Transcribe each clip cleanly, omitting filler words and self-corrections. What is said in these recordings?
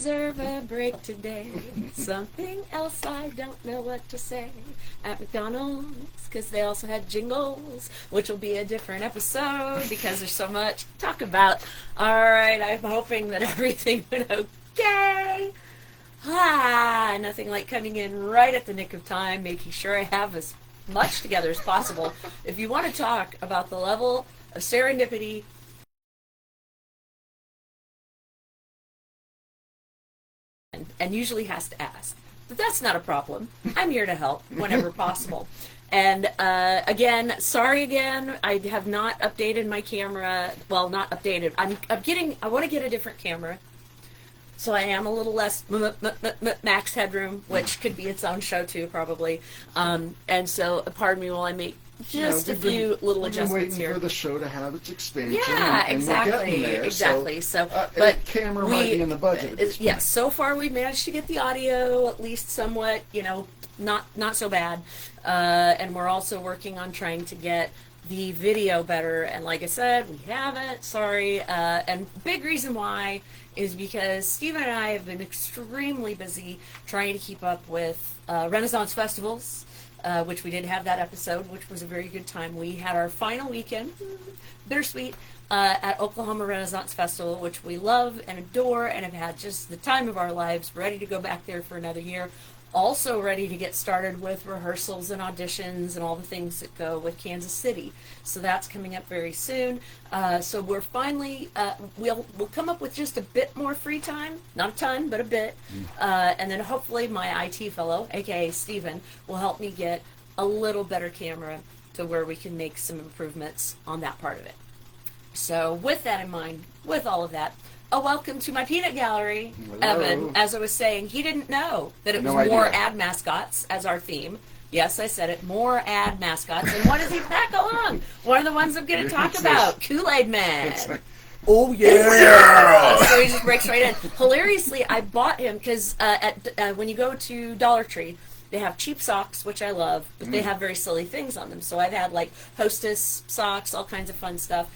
deserve a break today. Something else I don't know what to say. At McDonald's, because they also had jingles, which will be a different episode because there's so much to talk about. Alright, I'm hoping that everything went okay. Nothing like coming in right at the nick of time, making sure I have as much together as possible. If you want to talk about the level of serendipity and usually has to ask. But that's not a problem. I'm here to help whenever possible. And again, sorry again, I have not updated my camera. Well, not updated. I want to get a different camera. So I am a little less max headroom, which could be its own show too, probably. And so, pardon me while I make just a few little adjustments waiting here. For the show to have its expansion. Yeah, and exactly, we're getting there. exactly. But camera might be in the budget. At this yes, so far we've managed to get the audio at least somewhat, not so bad. And we're also working on trying to get the video better. And like I said, we haven't. Sorry. And big reason why is because Stephen and I have been extremely busy trying to keep up with Renaissance festivals. Which we did have that episode, which was a very good time. We had our final weekend, bittersweet, at Oklahoma Renaissance Festival, which we love and adore and have had just the time of our lives, ready to go back there for another year. Also ready to get started with rehearsals and auditions and all the things that go with Kansas City. So that's coming up very soon. So we're finally, we'll come up with just a bit more free time, not a ton, but a bit. And then hopefully my IT fellow, aka Steven, will help me get a little better camera to where we can make some improvements on that part of it. So with that in mind, with all of that, welcome to my peanut gallery. Hello. Evan, as I was saying, he didn't know that it was More Ad Mascots as our theme. Yes, I said it, More Ad Mascots. And what does he pack along? One of the ones I'm going to talk about, Kool-Aid Man. Oh, yeah! So he just breaks right in. Hilariously, I bought him because when you go to Dollar Tree, they have cheap socks, which I love, but they have very silly things on them. So I've had like Hostess socks, all kinds of fun stuff,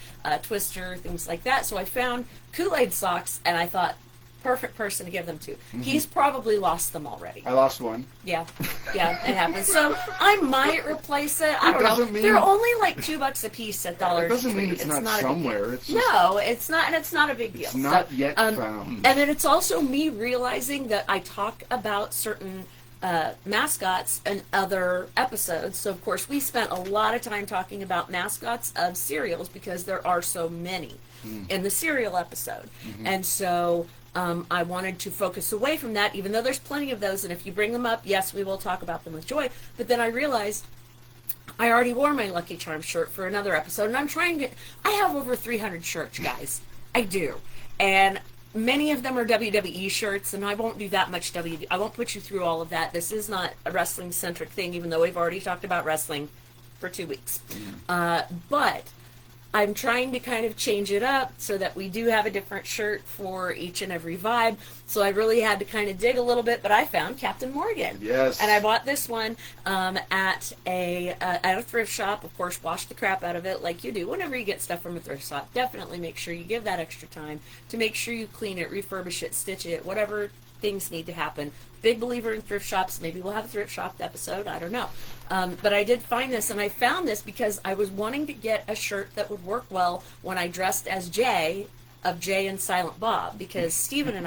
Twister, things like that. So I found Kool-Aid socks, and I thought, perfect person to give them to. He's probably lost them already. I lost one. Yeah, it happens. So I might replace it. I don't know. They're only like $2 a piece at Dollar Tree. It doesn't mean it's not somewhere. It's just, no, it's not, and it's not a big deal. It's not yet found. And then it's also me realizing that I talk about certain mascots and other episodes. So of course we spent a lot of time talking about mascots of cereals because there are so many in the cereal episode. And so I wanted to focus away from that, even though there's plenty of those, and if you bring them up, yes, we will talk about them with joy. But then I realized I already wore my Lucky Charms shirt for another episode, and I'm trying to, I have over 300 shirts, guys. I do. And many of them are WWE shirts, and I won't do that much I won't put you through all of that. This is not a wrestling-centric thing, even though we've already talked about wrestling for 2 weeks. But I'm trying to kind of change it up so that we do have a different shirt for each and every vibe. So I really had to kind of dig a little bit, but I found Captain Morgan. Yes. And I bought this one at a thrift shop. Of course, wash the crap out of it like you do. Whenever you get stuff from a thrift shop, definitely make sure you give that extra time to make sure you clean it, refurbish it, stitch it, whatever things need to happen. Big believer in thrift shops. Maybe we'll have a thrift shop episode. I don't know. But I did find this, and I found this because I was wanting to get a shirt that would work well when I dressed as Jay of Jay and Silent Bob, because Steven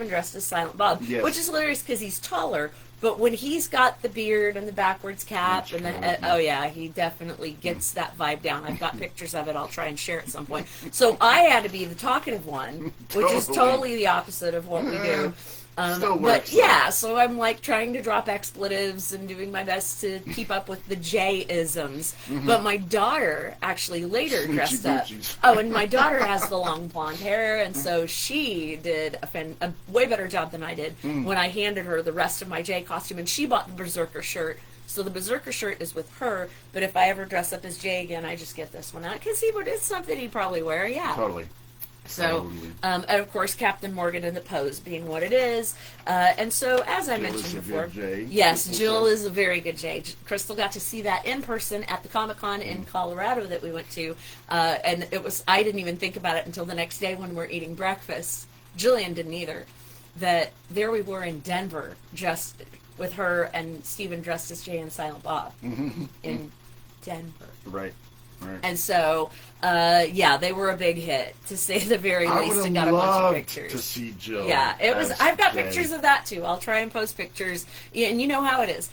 dressed as Silent Bob, yes, which is hilarious because he's taller. But when he's got the beard and the backwards cap and the oh yeah, he definitely gets that vibe down. I've got pictures of it. I'll try and share at some point. So I had to be the talkative one, which is totally the opposite of what we do. But yeah, so I'm like trying to drop expletives and doing my best to keep up with the J-isms. But my daughter actually later dressed up. Oh, and my daughter has the long blonde hair, and so she did a way better job than I did when I handed her the rest of my J costume, and she bought the Berserker shirt. So the Berserker shirt is with her, but if I ever dress up as Jay again, I just get this one out because it's something he'd probably wear, yeah. Totally. So, and of course, Captain Morgan and the pose being what it is. And so, as I mentioned before, yes, Jill is a very good J. Crystal got to see that in person at the Comic-Con in Colorado that we went to. And I didn't even think about it until the next day when we're eating breakfast. Jillian didn't either. that there we were in Denver, just with her and Steven dressed as Jay and Silent Bob in Denver. Right. And so, they were a big hit, to say the very least, and got a bunch of pictures. To see Jill. Yeah, it was. I've got pictures of that too. I'll try and post pictures. Yeah, and you know how it is.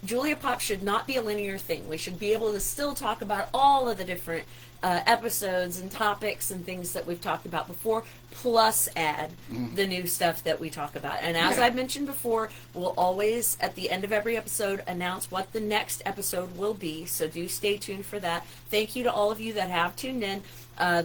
Julia Pop should not be a linear thing. We should be able to still talk about all of the different episodes and topics and things that we've talked about before, plus add the new stuff that we talk about. And as I've mentioned before, we'll always, at the end of every episode, announce what the next episode will be, so do stay tuned for that. Thank you to all of you that have tuned in.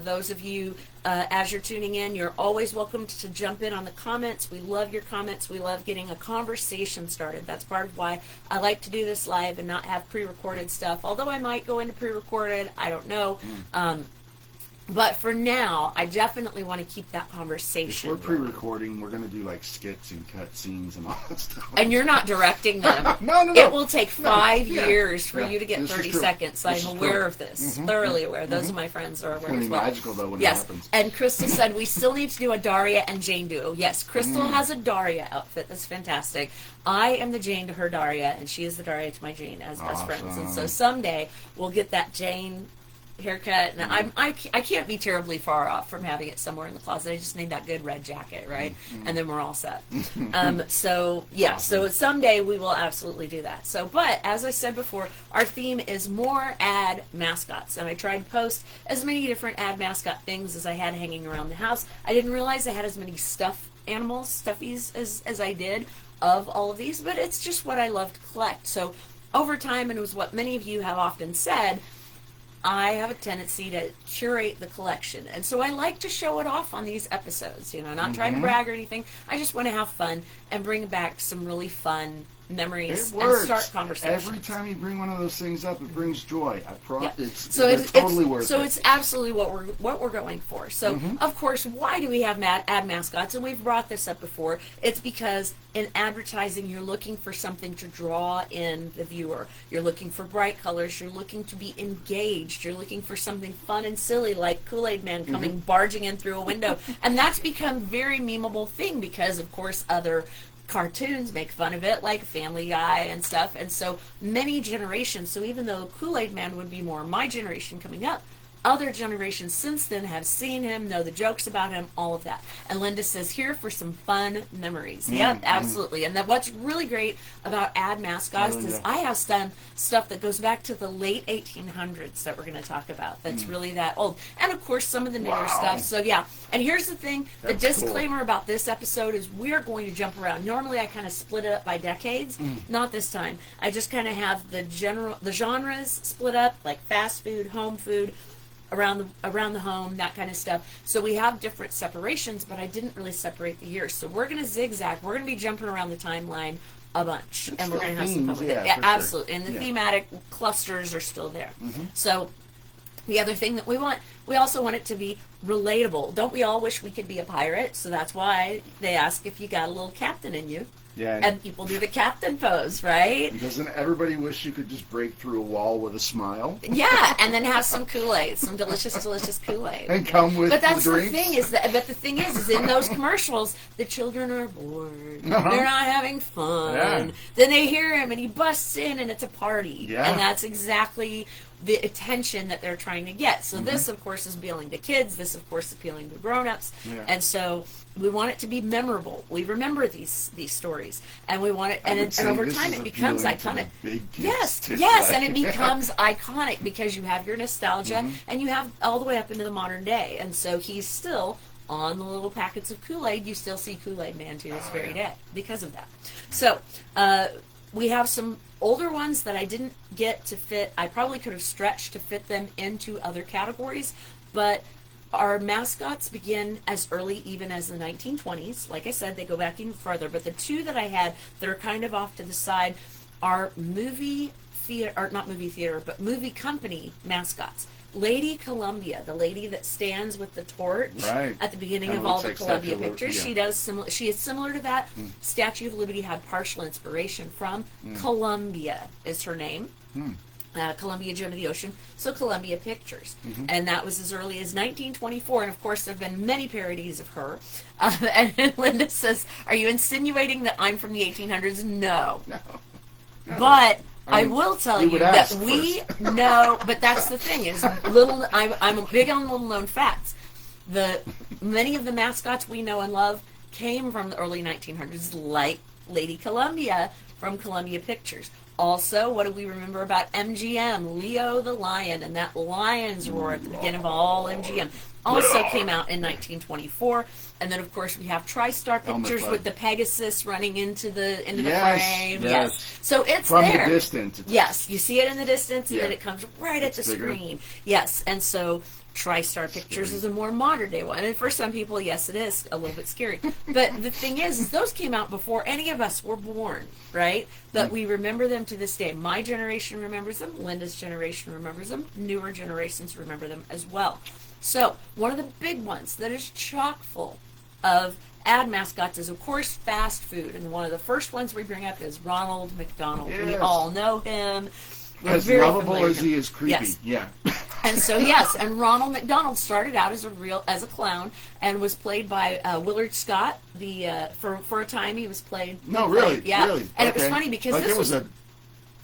Those of you, as you're tuning in, you're always welcome to jump in on the comments. We love your comments. We love getting a conversation started. That's part of why I like to do this live and not have pre-recorded stuff. Although I might go into pre-recorded, I don't know. But for now, I definitely want to keep that conversation. If we're pre-recording, we're going to do like skits and cut scenes and all that stuff. And you're not directing them. No. It will take 5 years for you to get 30 seconds. I'm aware of this. Thoroughly aware. Those of my friends are aware as well. Magical though when it happens. And Crystal said we still need to do a Daria and Jane duo. Yes, Crystal has a Daria outfit. That's fantastic. I am the Jane to her Daria, and she is the Daria to my Jane as best friends. And so someday we'll get that Jane haircut, and I can't be terribly far off from having it somewhere in the closet. I just need that good red jacket, right? And then we're all set. So someday we will absolutely do that. So, but as I said before, our theme is more ad mascots, and I tried to post as many different ad mascot things as I had hanging around the house. I didn't realize I had as many stuffed animals, stuffies, as I did of all of these, but it's just what I love to collect. So over time, and it was what many of you have often said, I have a tendency to curate the collection. And so I like to show it off on these episodes, not trying to brag or anything. I just want to have fun and bring back some really fun memories and start conversations. Every time you bring one of those things up, it brings joy. I promise. It's totally worth it. So it's absolutely what we're going for. So of course, why do we have ad mascots? And we've brought this up before. It's because in advertising, you're looking for something to draw in the viewer. You're looking for bright colors. You're looking to be engaged. You're looking for something fun and silly, like Kool-Aid Man coming barging in through a window. And that's become a very memeable thing because, of course, other cartoons make fun of it, like Family Guy and stuff. And so many generations, so even though Kool-Aid Man would be more my generation coming up, other generations since then have seen him, know the jokes about him, all of that. And Linda says, here for some fun memories. Yep, absolutely. And what's really great about ad mascots is I have stuff that goes back to the late 1800s that we're going to talk about. That's really that old. And of course, some of the newer stuff. So yeah. And here's the thing, the disclaimer about this episode is we're going to jump around. Normally I kind of split it up by decades. Not this time. I just kind of have the genres split up, like fast food, home food, around the home, that kind of stuff. So we have different separations, but I didn't really separate the years. So we're going to zigzag. We're going to be jumping around the timeline a bunch, and we're going to have some fun with it. Yeah, absolutely. Sure. And the thematic clusters are still there. So the other thing that we also want it to be relatable. Don't we all wish we could be a pirate? So that's why they ask if you got a little captain in you. Yeah, and people do the captain pose, right? Doesn't everybody wish you could just break through a wall with a smile? Yeah, and then have some Kool-Aid, some delicious Kool-Aid. And come with but that's the drinks. But the thing is in those commercials, the children are bored. They're not having fun. Yeah. Then they hear him, and he busts in, and it's a party. Yeah. And that's exactly the attention that they're trying to get. So this, of course, is appealing to kids. This, of course, is appealing to grown-ups. Yeah. And so we want it to be memorable. We remember these stories, and we want it. And over time, it becomes iconic. Yes, and it becomes iconic because you have your nostalgia, and you have all the way up into the modern day. And so he's still on the little packets of Kool-Aid. You still see Kool-Aid Man to this very day because of that. So we have some older ones that I didn't get to fit. I probably could have stretched to fit them into other categories, but our mascots begin as early even as the 1920s. Like I said, they go back even further, but the two that I had that are kind of off to the side are movie company mascots. Lady Columbia, the lady that stands with the torch at the beginning of all the Columbia pictures, she is similar to that. Statue of Liberty had partial inspiration from. Columbia is her name. Columbia Gem of the Ocean, so Columbia Pictures. And that was as early as 1924, and of course there have been many parodies of her. And Linda says, are you insinuating that I'm from the 1800s? No. No. But I mean, will tell we you would that ask we first. know, but that's the thing is, I'm big on little known facts. Many of the mascots we know and love came from the early 1900s, like Lady Columbia from Columbia Pictures. Also, what do we remember about MGM? Leo the Lion, and that lion's roar at the beginning of all MGM also came out in 1924. And then, of course, we have TriStar Pictures with the Pegasus running into the frame. Yes. So it's From there. the distance. Yes, you see it in the distance, and Yeah. then it comes right at the bigger. screen. Yes, and so TriStar Pictures is a more modern day one. And for some people, yes, it is a little bit scary. But the thing is those came out before any of us were born, right? But we remember them to this day. My generation remembers them. Linda's generation remembers them. Newer generations remember them as well. So one of the big ones that is chock full of ad mascots is, of course, fast food. And one of the first ones we bring up is Ronald McDonald. We Yes. all know him. We're As very lovable familiar as with he him. is creepy. Yes. Yeah. And so yes, and Ronald McDonald started out as a clown and was played by Willard Scott. For a time he was played. No, really, yeah. really. And it was Okay. funny because like this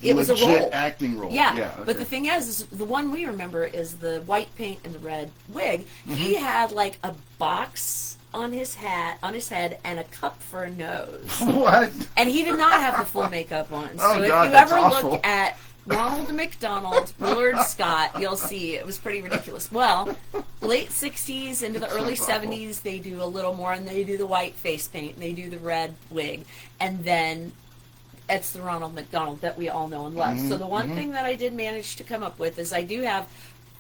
it was a legit role. Acting role. Yeah, Yeah. but the thing is the one we remember is the white paint and the red wig. He had like a box on his head, and a cup for a nose. What? And he did not have the full makeup on. So Oh, if God, you that's ever awful. look at Ronald McDonald, Willard Scott, you'll see it was pretty ridiculous. Well, late 60s into the early That's awful. 70s, they do a little more, and they do the white face paint, and they do the red wig, and then it's the Ronald McDonald that we all know and love. So the one thing that I did manage to come up with is I do have,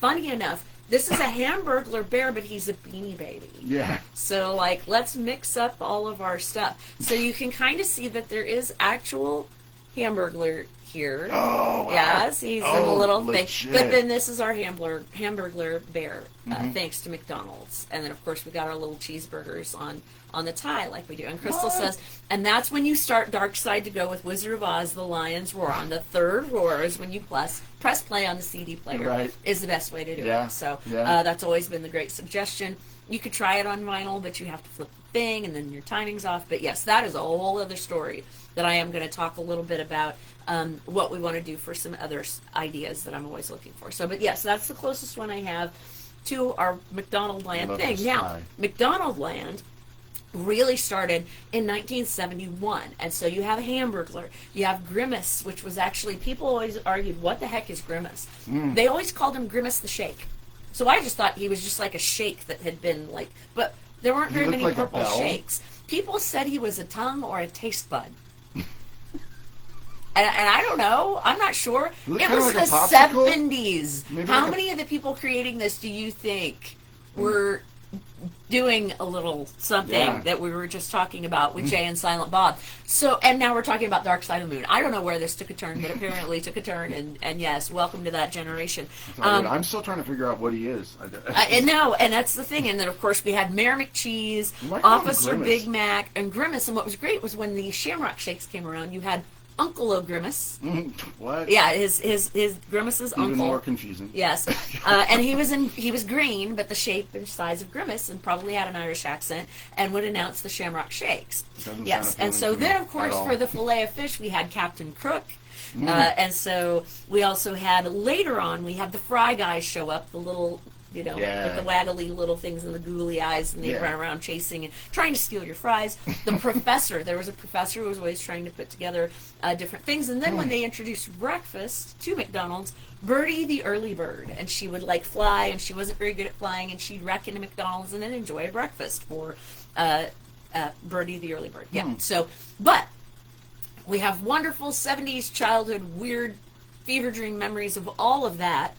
funny enough, this is a Hamburglar bear, but he's a Beanie Baby. Yeah. So, like, let's mix up all of our stuff. So you can kind of see that there is actual Hamburglar here. Oh, wow. Yes, he's in a Oh, little thing. legit. But then this is our Hamburglar bear, thanks to McDonald's. And then, of course, we got our little cheeseburgers on the tie, like we do. And Crystal says, and that's when you start Dark Side to go with Wizard of Oz, The Lion's Roar. On the third roar is when you press play on the CD player. Right. Is the best way to do Yeah. it. So Yeah. that's always been the great suggestion. You could try it on vinyl, but you have to flip the thing, and then your timing's off. But yes, that is a whole other story that I am going to talk a little bit about what we want to do for some other ideas that I'm always looking for. So, but yes, that's the closest one I have to our McDonald Land love thing. this Now, tie. McDonald Land really started in 1971, and so you have Hamburglar, you have Grimace, which was actually, people always argued, what the heck is Grimace? They always called him Grimace the Shake. So I just thought he was just like a shake that had been like, but there weren't He very looked many like a purple bell. shakes. People said he was a tongue or a taste bud. And I don't know. I'm not sure. Looked It kinda was like a the popsicle. 70s. Maybe How like a- many of the people creating this do you think were doing a little something Yeah. that we were just talking about with Jay and Silent Bob? So, and now we're talking about Dark Side of the Moon. I don't know where this took a turn, but apparently took a turn. And yes, welcome to that generation. I'm still trying to figure out what he is. And no, and that's the thing. And then, of course, we had Mayor McCheese, You might call him Officer Grimace. Big Mac, and Grimace. And what was great was when the Shamrock Shakes came around, you had Uncle O'Grimace. What? Yeah, his Grimace's Even uncle. more confusing. Yes, and he was green, but the shape and size of Grimace, and probably had an Irish accent, and would announce the Shamrock Shakes. Doesn't Yes, sound and so appealing to then, me of course, at all. for the fillet of fish, we had Captain Crook. And so we also had, later on, we had the Fry Guys show up, the little, with the waggly little things and the googly eyes, and they Yeah. run around chasing and trying to steal your fries. The professor, there was a professor who was always trying to put together different things. And then when they introduced breakfast to McDonald's, Birdie the early bird, and she would like fly, and she wasn't very good at flying, and she'd wreck into McDonald's and then enjoy a breakfast for Birdie the early bird. Yeah. So, but we have wonderful 70s childhood weird fever dream memories of all of that.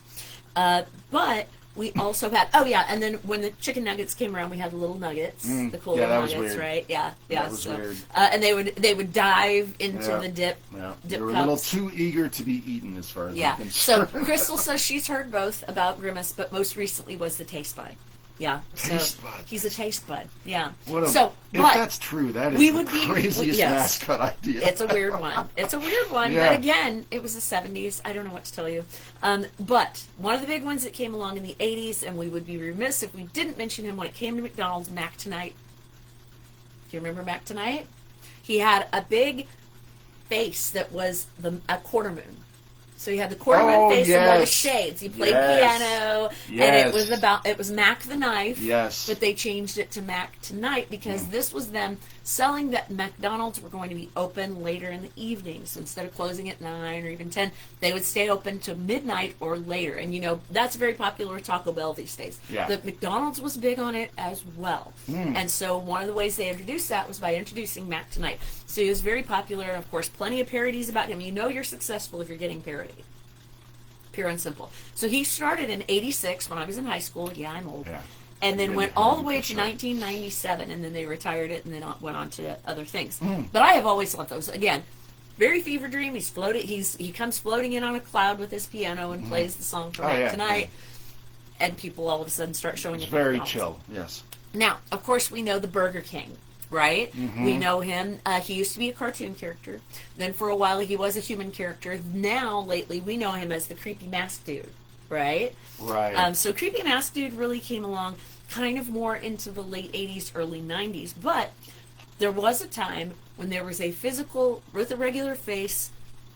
But we also had, and then when the chicken nuggets came around, we had the little nuggets, the cool Yeah, little that was nuggets, weird. right? Yeah, That was weird. And they would dive into Yeah. the dip. Yeah. They Dip were a little cups. too eager to be eaten, as far as Yeah. I'm So concerned. Crystal says she's heard both about Grimace, but most recently was the taste bud. Yeah. Taste bud. He's a taste bud. Yeah. If but that's true, that is the craziest yes. mascot idea. It's a weird one. It's a weird one. Yeah. But again, it was the 70s. I don't know what to tell you. But one of the big ones that came along in the 80s, and we would be remiss if we didn't mention him when it came to McDonald's, Mac Tonight. Do you remember Mac Tonight? He had a big face that was a quarter moon. So he had the quarter moon face and wore the shades. He played piano, and it was Mac the Knife. Yes. But they changed it to Mac Tonight because this was them selling that McDonald's were going to be open later in the evening. So instead of closing at 9 or even 10, they would stay open to midnight or later. And you know, that's very popular with Taco Bell these days. Yeah. But McDonald's was big on it as well. And so one of the ways they introduced that was by introducing Mac Tonight. So he was very popular, and of course, plenty of parodies about him. You know you're successful if you're getting parodied. Pure and simple. So he started in 86 when I was in high school. Yeah, I'm old. Yeah. And then went all the way to 1997, and then they retired it and then went on to other things. But I have always loved those. Again, very fever dream. He comes floating in on a cloud with his piano and plays the song for Mac Tonight. And people all of a sudden start showing It's up. very chill, yes. Now, of course, we know the Burger King, right? We know him. He used to be a cartoon character. Then for a while he was a human character. Now, lately, we know him as the creepy mask dude, right? Right. So creepy mask dude really came along kind of more into the late 80s, early 90s. But there was a time when there was a physical, with a regular face,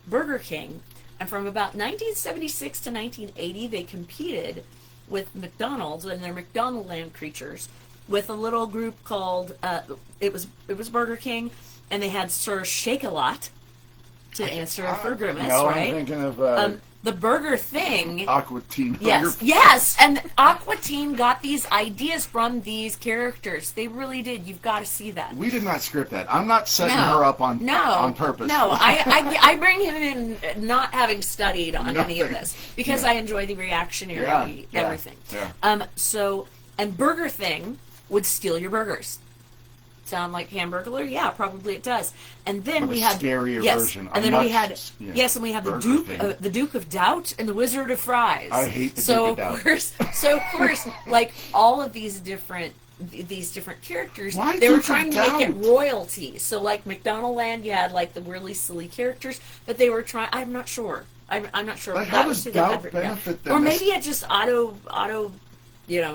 Burger King. And from about 1976 to 1980, they competed with McDonald's and their McDonaldland creatures with a little group called it was Burger King, and they had Sir Shake-a-Lot to answer for Grimace, no, right? I'm thinking of the Burger Thing. Aqua Teen. Yes, and Aqua Teen got these ideas from these characters. They really did. You've got to see that. We did not script that. I'm not setting her up on purpose. No, I bring him in not having studied on any of this because I enjoy the reactionary everything. Yeah. And Burger Thing would steal your burgers. Sound like Hamburglar? Yeah, probably it does. And then we had scarier version. And then we had and we had the Duke of Doubt and the Wizard of Fries. I hate the Duke of Doubt. So of course, like all of these different characters, they were trying to make it royalty. So like McDonaldland, you had like the really silly characters, but they were trying. I'm not sure. I'm not sure. Like, how does Doubt benefit them? Or maybe it just auto.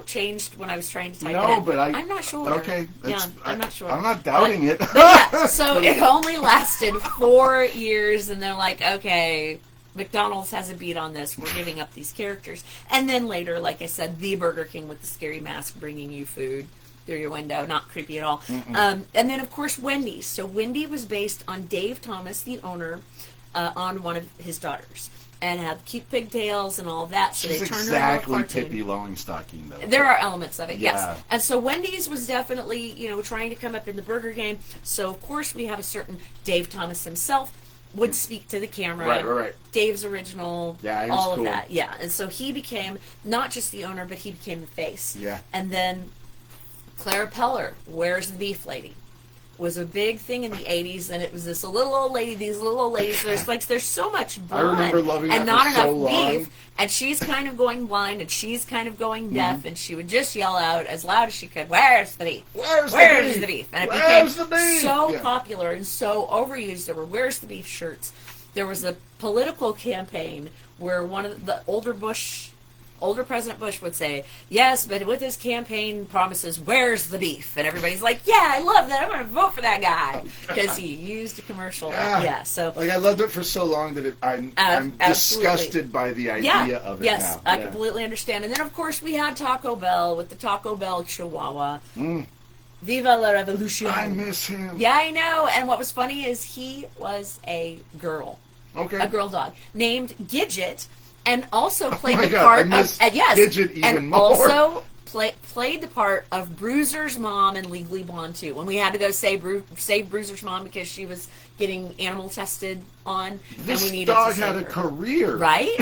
Changed when I was trying to type it in. No, but I'm not sure. Okay. I'm not sure. I'm not doubting it. So it only lasted 4 years, and they're like, okay, McDonald's has a beat on this. We're giving up these characters. And then later, like I said, the Burger King with the scary mask bringing you food through your window. Not creepy at all. And then, of course, Wendy's. So Wendy was based on Dave Thomas, the owner, on one of his daughters. And had cute pigtails and all that. So She's they turned exactly her into a Pippi Longstocking, though. There are elements of it, Yeah. yes. And so Wendy's was definitely, trying to come up in the burger game. So, of course, we have a certain Dave Thomas himself would speak to the camera. Right. Dave's original, Yeah, he was all cool. of that. Yeah, and so he became not just the owner, but he became the face. Yeah. And then Clara Peller, Where's the Beef Lady? Was a big thing in the 80s, and it was this little old lady, these little old ladies, there's so much blood I remember loving and that not for enough so long. beef, and she's kind of going blind, and she's kind of going deaf, and she would just yell out as loud as she could, "Where's the beef? Where's the beef?" And it Where's became the beef? so popular and so overused. There were "Where's the beef" shirts. There was a political campaign where one of the older President Bush would say, "Yes, but with his campaign promises, where's the beef?" And everybody's like, "Yeah, I love that. I'm going to vote for that guy," because he used a commercial. Yeah, so like I loved it for so long that I'm disgusted by the idea of it now. I completely understand. And then, of course, we had Taco Bell with the Taco Bell Chihuahua. Viva la Revolution. I miss him. Yeah, I know. And what was funny is he was a girl. Okay. A girl dog named Gidget. And also played my the God, part I miss of Gidget even and more. also played the part of Bruiser's mom in Legally Blonde 2 when we had to go save Bruiser's mom because she was getting animal tested on. This and we needed dog to had save a her. career, Right?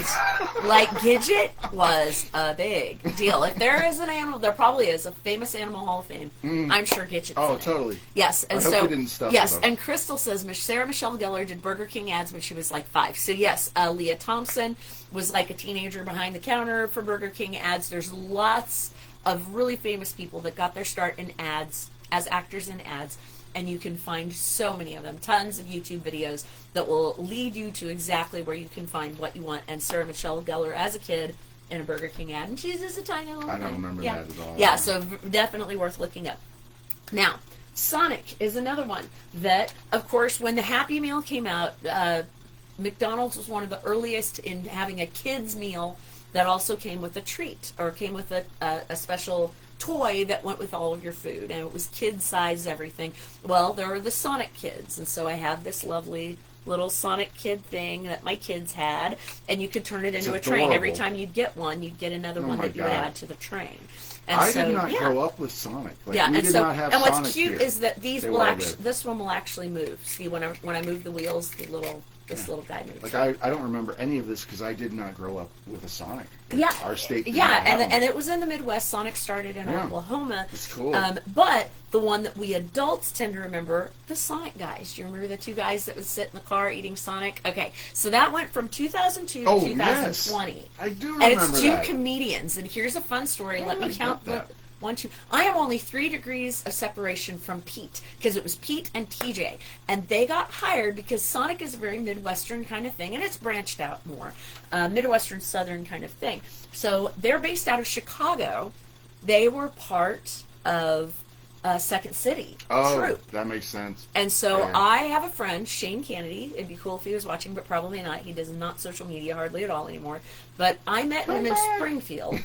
Like Gidget was a big deal. If there is an animal, there probably is a famous Animal Hall of Fame. I'm sure Gidget's Oh, in it. totally. Yes, and I hope so we didn't stuff yes, it up. and Crystal says Sarah Michelle Gellar did Burger King ads when she was like 5. So yes, Leah Thompson was like a teenager behind the counter for Burger King ads. There's lots of really famous people that got their start in ads, as actors in ads, and you can find so many of them, tons of YouTube videos that will lead you to exactly where you can find what you want. And Sarah Michelle Gellar as a kid in a Burger King ad, and she's just a tiny little I don't remember that at all. Yeah, so definitely worth looking up. Now, Sonic is another one that, of course, when the Happy Meal came out, McDonald's was one of the earliest in having a kids meal that also came with a treat, or came with a special toy that went with all of your food, and it was kid size everything. Well, there are the Sonic kids, and so I have this lovely little Sonic kid thing that my kids had, and you could turn it into a train. Every time you'd get one, you'd get another one that you would add to the train. And I did not grow up with Sonic. Like, yeah, we and did so not have and what's Sonic cute here. is that these will actually, this one will actually move. See, when I move the wheels, this little guy moves. Like I don't remember any of this because I did not grow up with a Sonic. Yeah, our state. Yeah, and it was in the Midwest. Sonic started in Oklahoma. It's cool. But the one that we adults tend to remember, the Sonic guys. Do you remember the two guys that would sit in the car eating Sonic? Okay, so that went from 2002 to 2020. Yes. I do remember and it's two that. comedians. And here's a fun story. Let me count the. 1, 2. I am only 3 degrees of separation from Pete, because it was Pete and TJ, and they got hired because Sonic is a very Midwestern kind of thing, and it's branched out more, Midwestern Southern kind of thing. So they're based out of Chicago. They were part of Second City troupe. That makes sense. And so I have a friend, Shane Kennedy. It'd be cool if he was watching, but probably not. He does not social media hardly at all anymore. But I met him in Springfield.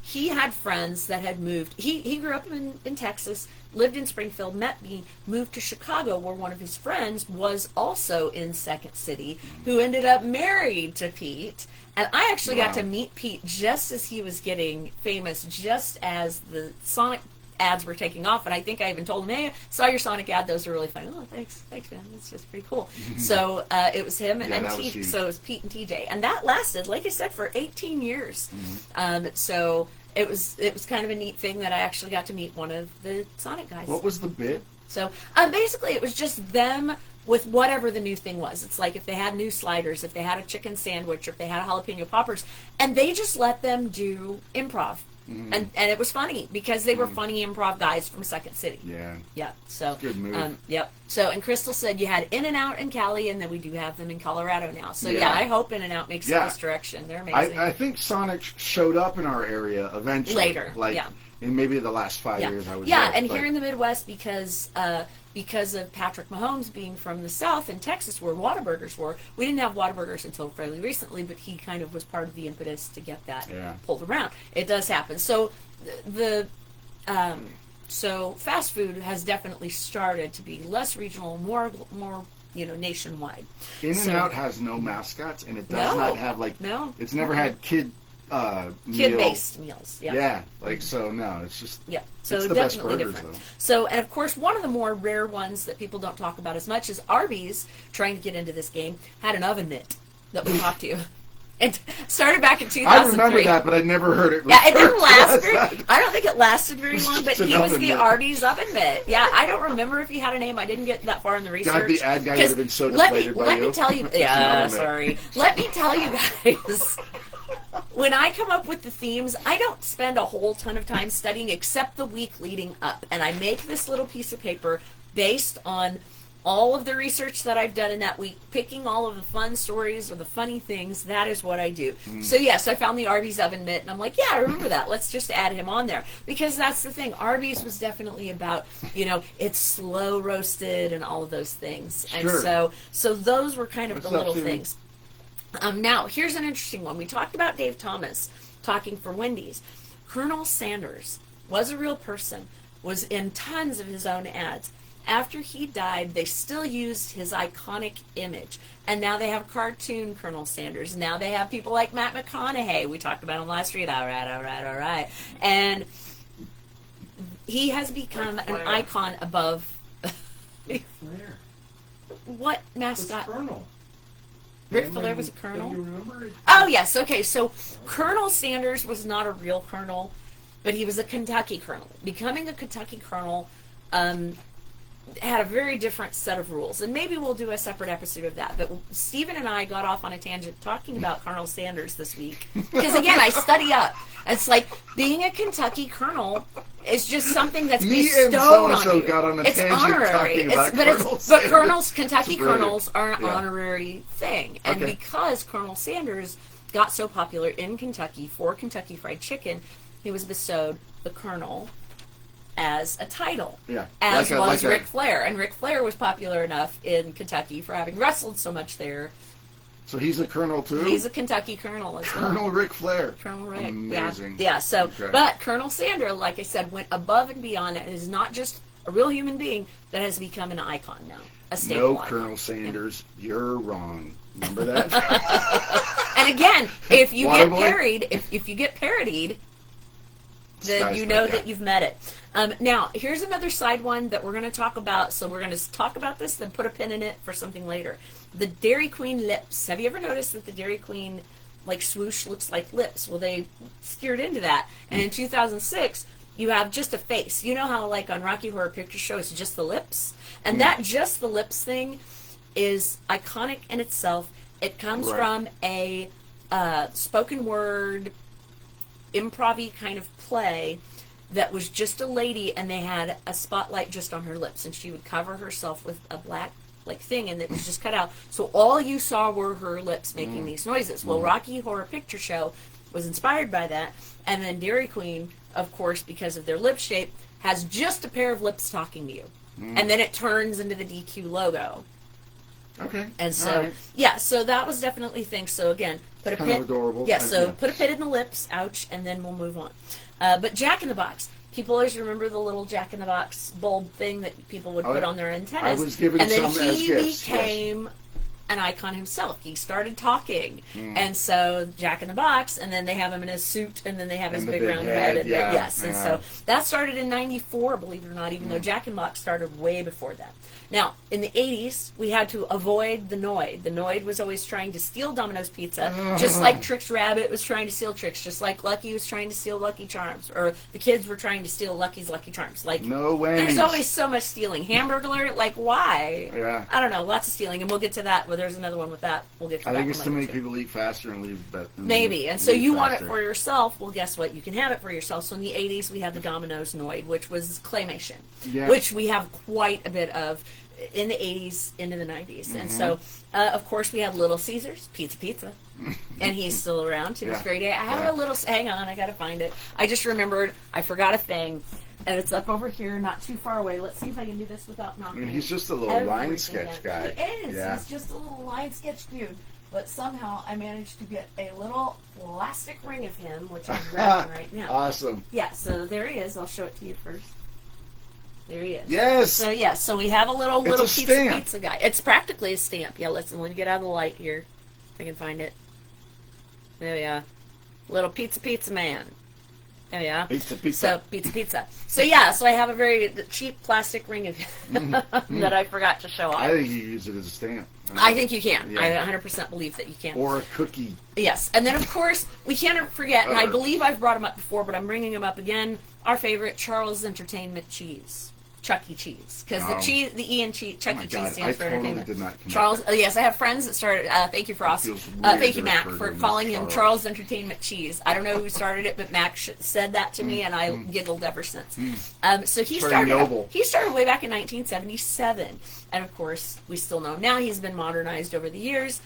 He had friends that had moved. He grew up in Texas, lived in Springfield, met me, moved to Chicago, where one of his friends was also in Second City, who ended up married to Pete. And I actually got to meet Pete just as he was getting famous, just as the Sonic ads were taking off. And I think I even told him, hey, saw your Sonic ad. Those are really funny. Oh, thanks, man. That's just pretty cool. So it was him and TJ. So it was Pete and TJ. And that lasted, like I said, for 18 years. So it was kind of a neat thing that I actually got to meet one of the Sonic guys. What was the bit? So basically it was just them with whatever the new thing was. It's like if they had new sliders, if they had a chicken sandwich, or if they had a jalapeno poppers, and they just let them do improv. And it was funny because they were funny improv guys from Second City. Yeah. So good move. Yep. So, and Crystal said you had In-N-Out in Cali, and then we do have them in Colorado now. So I hope In-N-Out makes this direction. They're amazing. I think Sonic showed up in our area eventually. Later. In maybe the last 5 years I was there. there. And here in the Midwest, because of Patrick Mahomes being from the South in Texas, where Whataburgers were, we didn't have Whataburgers until fairly recently, but he kind of was part of the impetus to get that pulled around. It does happen. So so fast food has definitely started to be less regional, more nationwide. In-N-Out has no mascots, and it does not have it's never had kid-based meals. So no, it's just so it's the definitely best burgers, different. though. So, and of course, one of the more rare ones that people don't talk about as much is Arby's, trying to get into this game, had an oven mitt that we talked to. It started back in 2003. I remember that, but I never heard it. Yeah, it didn't last I don't think it lasted very long, but he was the Arby's oven mitt. Yeah, I don't remember if he had a name. I didn't get that far in the research. God, the ad guy would have been so deflated by you. Let me tell you. Yeah, sorry. Let me tell you guys. When I come up with the themes, I don't spend a whole ton of time studying except the week leading up. And I make this little piece of paper based on all of the research that I've done in that week, picking all of the fun stories or the funny things. That is what I do. So yes, I found the Arby's oven mitt, and I'm like, yeah, I remember that. Let's just add him on there. Because that's the thing. Arby's was definitely about, it's slow roasted and all of those things. And so those were kind of the little things. Now, here's an interesting one. We talked about Dave Thomas talking for Wendy's. Colonel Sanders was a real person, was in tons of his own ads. After he died, they still used his iconic image. And now they have cartoon Colonel Sanders. Now they have people like Matt McConaughey. We talked about him last week. All right. And he has become an icon above... What mascot? Colonel. Ric Flair was a colonel? Do you remember? Oh, yes. Okay, so Colonel Sanders was not a real colonel, but he was a Kentucky colonel. Becoming a Kentucky colonel, had a very different set of rules, and maybe we'll do a separate episode of that. But Stephen and I got off on a tangent talking about Colonel Sanders this week because, again, I study up. It's like being a Kentucky colonel is just something that's bestowed on you. Got on a it's tangent honorary. But colonels, Kentucky colonels, are an honorary thing, and because Colonel Sanders got so popular in Kentucky for Kentucky Fried Chicken, he was bestowed the colonel as a title, as was Ric Flair. And Ric Flair was popular enough in Kentucky for having wrestled so much there. So he's a colonel too? He's a Kentucky colonel as well. Colonel Ric Flair. Colonel Ric. Amazing. Yeah, so, but Colonel Sanders, like I said, went above and beyond and is not just a real human being that has become an icon now. A staple icon. Colonel Sanders, you're wrong. Remember that? And again, if you get parodied, if you get parodied, then you know that you've met it. Now, here's another side one that we're going to talk about. So we're going to talk about this, then put a pin in it for something later. The Dairy Queen lips. Have you ever noticed that the Dairy Queen, like, swoosh looks like lips? Well, they steered into that. And in 2006, you have just a face. You know how, like, on Rocky Horror Picture Show, it's just the lips? And that just the lips thing is iconic in itself. It comes from a spoken word, improv-y kind of play that was just a lady, and they had a spotlight just on her lips, and she would cover herself with a black thing, and it was just cut out, so all you saw were her lips making these noises. Well, Rocky Horror Picture Show was inspired by that, and then Dairy Queen, of course, because of their lip shape, has just a pair of lips talking to you, and then it turns into the DQ logo. Okay. And so, so that was definitely a thing. So again, put a pin. Adorable. Yeah, so put a pin in the lips, ouch, and then we'll move on. But Jack in the Box. People always remember the little Jack in the Box bulb thing that people would put on their antennas. I was given and then some as gifts. He became an icon himself. He started talking. And so Jack in the Box, and then they have him in his suit, and then they have his big round head. And and so that started in 94, believe it or not, even though Jack in the Box started way before that. Now, in the 80s, we had to avoid the Noid. The Noid was always trying to steal Domino's Pizza, just like Trix Rabbit was trying to steal Trix, just like Lucky was trying to steal Lucky Charms, or the kids were trying to steal Lucky's Lucky Charms. Like, no way. There's always so much stealing. Hamburglar, like, why? Yeah. I don't know, lots of stealing, and we'll get to that. Well, there's another one with that. We'll get to that. I think it's to make people eat faster and leave better. Maybe, and so you want it for yourself. Well, guess what? You can have it for yourself. So in the 80s, we had the Domino's Noid, which was claymation, which we have quite a bit of in the 80s into the 90s. And so, of course, we had Little Caesars, Pizza. And he's still around to this very day. I have a little, hang on, I got to find it. I just remembered, I forgot a thing, and it's up over here, not too far away. Let's see if I can do this without knocking. I mean, he's just a little line sketch guy. He is. Yeah. He's just a little line sketch dude. But somehow I managed to get a little plastic ring of him, which I'm grabbing right now. Awesome. Yeah, so there he is. I'll show it to you first. There he is. Yes. So so we have a little pizza guy. It's practically a stamp. Yeah, listen, let me get out of the light here. If I can find it. There we are. Little pizza man. There we are. Pizza. So pizza. So so I have a very cheap plastic ring of that I forgot to show off. I think you use it as a stamp. I think you can. Yeah. I 100% believe that you can. Or a cookie. Yes, and then of course we can't forget, and I believe I've brought him up before, but I'm bringing him up again. Our favorite Charles Entertainment Cheese. Chuck E. Cheese, because the cheese, the E in cheese, Chuck E. Cheese stands for entertainment. Did not Charles, yes, I have friends that started. Thank you, Frost. Thank you, Mac, for calling him Charles Entertainment Cheese. I don't know who started it, but Mac said that to me, and I giggled ever since. So he started. He started way back in 1977, and of course, we still know him now. He's been modernized over the years.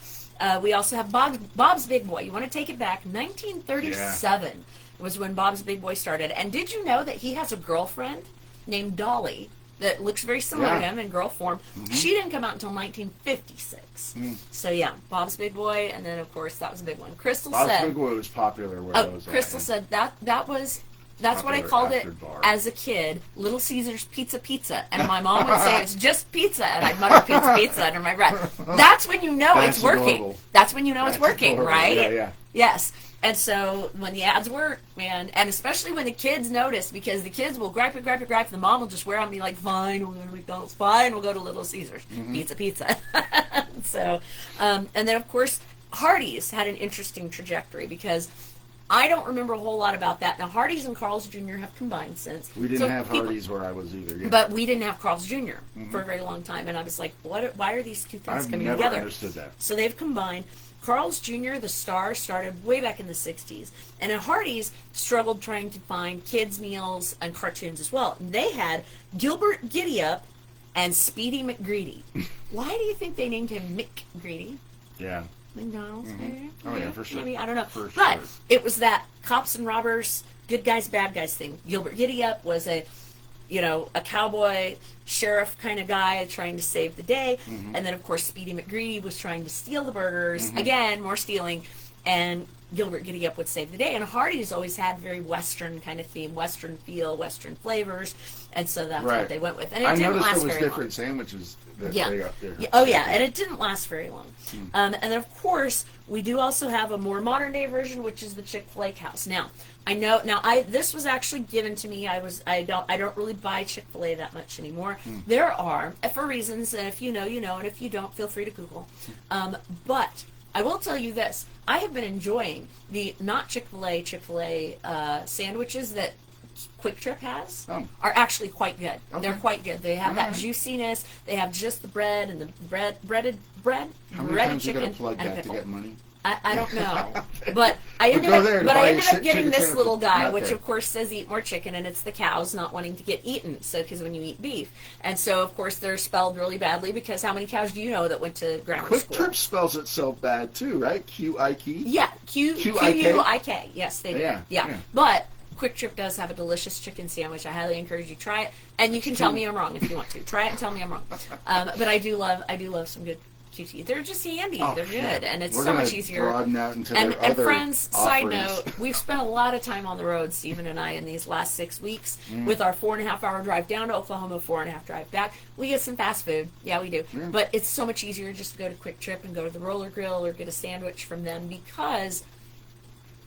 We also have Bob's Big Boy. You want to take it back? 1937 was when Bob's Big Boy started. And did you know that he has a girlfriend named Dolly that looks very similar to him in girl form? She didn't come out until 1956. So Bob's Big Boy, and then of course that was a big one. Crystal said Bob's Big Boy was popular where I was at. Crystal said that's what I called it as a kid, Little Caesars Pizza, and my mom would say it's just pizza, and I'd mutter pizza under my breath. That's when you know it's working. Adorable. That's when you know it's working, adorable. Right? Yeah. Yes. And so when the ads work, man, and especially when the kids notice, because the kids will gripe, the mom will just wear out and be like, fine, we'll go to McDonald's, fine, we'll go to Little Caesars, pizza. So, and then of course, Hardee's had an interesting trajectory, because I don't remember a whole lot about that. Now, Hardee's and Carl's Jr. have combined since. We didn't have Hardee's where I was either. Yeah. But we didn't have Carl's Jr. For a very long time. And I was like, why are these two things coming together? I've never understood that. So they've combined. Carl's Jr., the star, started way back in the 60s. And at Hardee's struggled trying to find kids' meals and cartoons as well. And they had Gilbert Giddeyup and Speedy McGreedy. Why do you think they named him McGreedy? Yeah. McDonald's, maybe? Oh, yeah, for sure. Maybe, I don't know. For but sure. it was that cops and robbers, good guys, bad guys thing. Gilbert Giddeyup was a cowboy sheriff kind of guy trying to save the day. And then, of course, Speedy McGreedy was trying to steal the burgers. Again, more stealing. And Gilbert Giddeyup would save the day. And Hardee's always had very Western kind of theme, Western feel, Western flavors. And so that's what they went with. And it didn't last very long. I noticed there was different sandwiches that they got there. Oh, yeah. And it didn't last very long. And then, of course, we do also have a more modern day version, which is the Chick-fil-A House. Now, I know. Now, this was actually given to me. I don't really buy Chick-fil-A that much anymore. There are, for reasons, and if you know, you know, and if you don't, feel free to Google. But I will tell you this: I have been enjoying the not Chick-fil-A sandwiches that Quick Trip has are actually quite good. Okay. They're quite good. They have that juiciness. They have just the bread and the breaded How many times you gotta plug that to get money? I don't know, but I ended up getting this little guy, which of course says eat more chicken, and it's the cows not wanting to get eaten. So because when you eat beef, and so of course they're spelled really badly because how many cows do you know that went to grammar school? Quick Trip spells itself bad too, right? Q-I-K. Yeah, Q-U-I-K. Yes, they do. Yeah, but Quick Trip does have a delicious chicken sandwich. I highly encourage you to try it, and you can tell me I'm wrong if you want to. Try it and tell me I'm wrong. But I do love some good QT. They're just handy. They're good, and it's so much easier. Broaden out into and other friends, offerings. side note, we've spent a lot of time on the road, Stephen and I, in these last 6 weeks with our 4.5-hour drive down to Oklahoma, 4.5 drive back. We get some fast food. Yeah, we do. Yeah. But it's so much easier just to go to Quick Trip and go to the Roller Grill or get a sandwich from them because,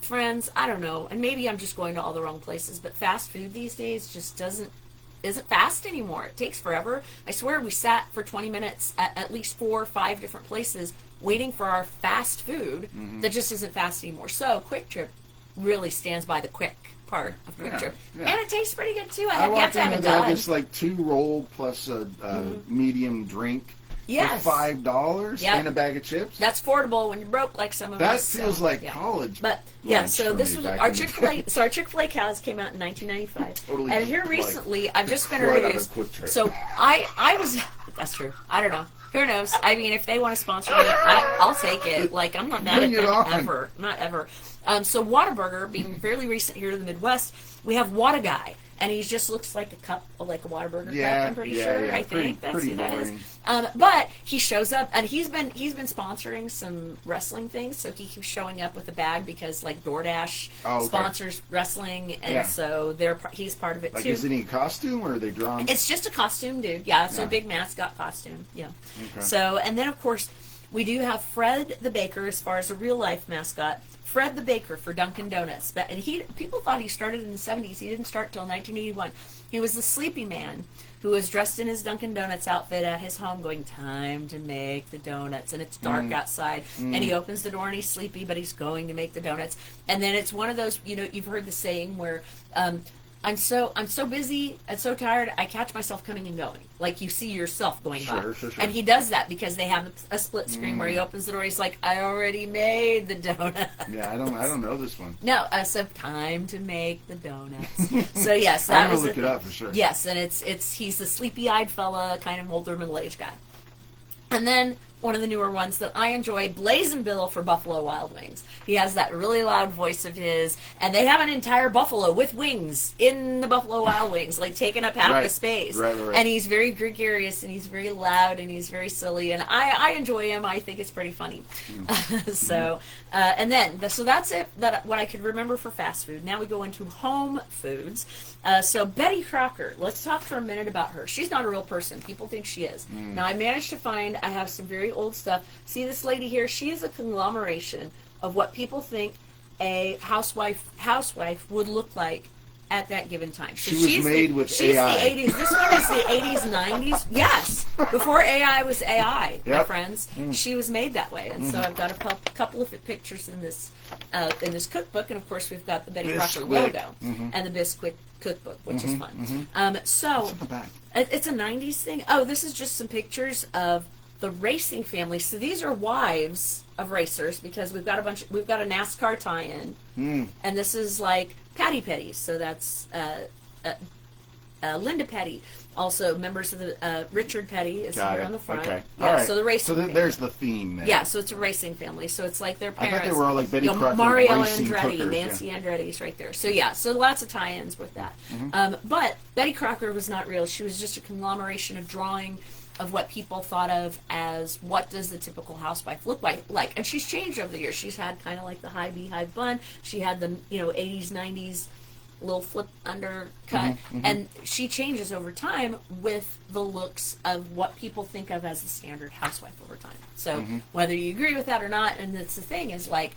friends, I don't know, and maybe I'm just going to all the wrong places, but fast food these days just isn't fast anymore. It takes forever. I swear we sat for 20 minutes at least 4 or 5 different places waiting for our fast food that just isn't fast anymore. So Quick Trip really stands by the quick part of Quick Trip. Yeah. And it tastes pretty good too. I walked in and they had this like 2 roll plus a medium drink. Yes. For $5 and a bag of chips. That's affordable when you're broke, like some of us. That feels like college. But yeah, so this was our Chick-fil-A. So our Chick-fil-A cows came out in 1995, totally and here recently I've just been introduced. So I was. That's true. I don't know. Who knows? I mean, if they want to sponsor me, I'll take it. Like I'm not mad at them ever, not ever. So Whataburger, being fairly recent here to the Midwest, we have Whata Guy. And he just looks like a cup, like a Whataburger cup. I'm pretty sure. Yeah. I think that's who that is. But he shows up, and he's been sponsoring some wrestling things. So he keeps showing up with a bag because like DoorDash sponsors wrestling, and so he's part of it too. Is it in costume or are they drawn? It's just a costume, dude. Yeah, it's a big mascot costume. Yeah. Okay. So and then of course we do have Fred the Baker as far as a real life mascot. Fred the Baker for Dunkin' Donuts. And people thought he started in the 70s. He didn't start till 1981. He was the sleepy man who was dressed in his Dunkin' Donuts outfit at his home going, time to make the donuts. And it's dark outside. And he opens the door and he's sleepy, but he's going to make the donuts. And then it's one of those, you've heard the saying where I'm so busy and so tired, I catch myself coming and going. Like you see yourself going by. Sure. And he does that because they have a split screen where he opens the door. He's like, I already made the donuts. Yeah, I don't know this one. No, so time to make the donuts. So yes, that was. I'm gonna look it up for sure. Yes, and he's the sleepy-eyed fella, kind of older middle-aged guy. And then one of the newer ones that I enjoy, Blazing Bill for Buffalo Wild Wings. He has that really loud voice of his, and they have an entire buffalo with wings in the Buffalo Wild Wings, like taking up half the space. Right. And he's very gregarious, and he's very loud, and he's very silly, and I enjoy him. I think it's pretty funny. So that's it. What I could remember for fast food. Now we go into home foods. So Betty Crocker, let's talk for a minute about her. She's not a real person. People think she is. Now I managed to find, I have some very old stuff. See this lady here? She is a conglomeration of what people think a housewife would look like at that given time. So she was made with AI. She's the 80s. This one is the 80s, 90s. Yes. Before AI was AI, my friends. She was made that way. And so I've got a couple of pictures in this cookbook. And, of course, we've got the Betty Crocker logo and the Bisquick cookbook, which is fun. So it's a 90s thing. Oh, this is just some pictures of the racing family. So these are wives of racers because we've got a NASCAR tie-in, and this is like Patty Petty. So that's Linda Petty. Also, members of the Richard Petty is here on the front. Okay. Yeah, all right. So the racing. So there's the theme. There. Yeah. So it's a racing family. So it's like their parents. I thought they were all like Betty Crocker, Mario racing Andretti, cookers, Nancy Andretti's right there. So yeah. So lots of tie-ins with that. But Betty Crocker was not real. She was just a conglomeration of drawing of what people thought of as what does the typical housewife look like. And she's changed over the years. She's had kind of like the high beehive bun. She had the 80s, 90s little flip undercut, and she changes over time with the looks of what people think of as the standard housewife over time. So whether you agree with that or not, and that's the thing is like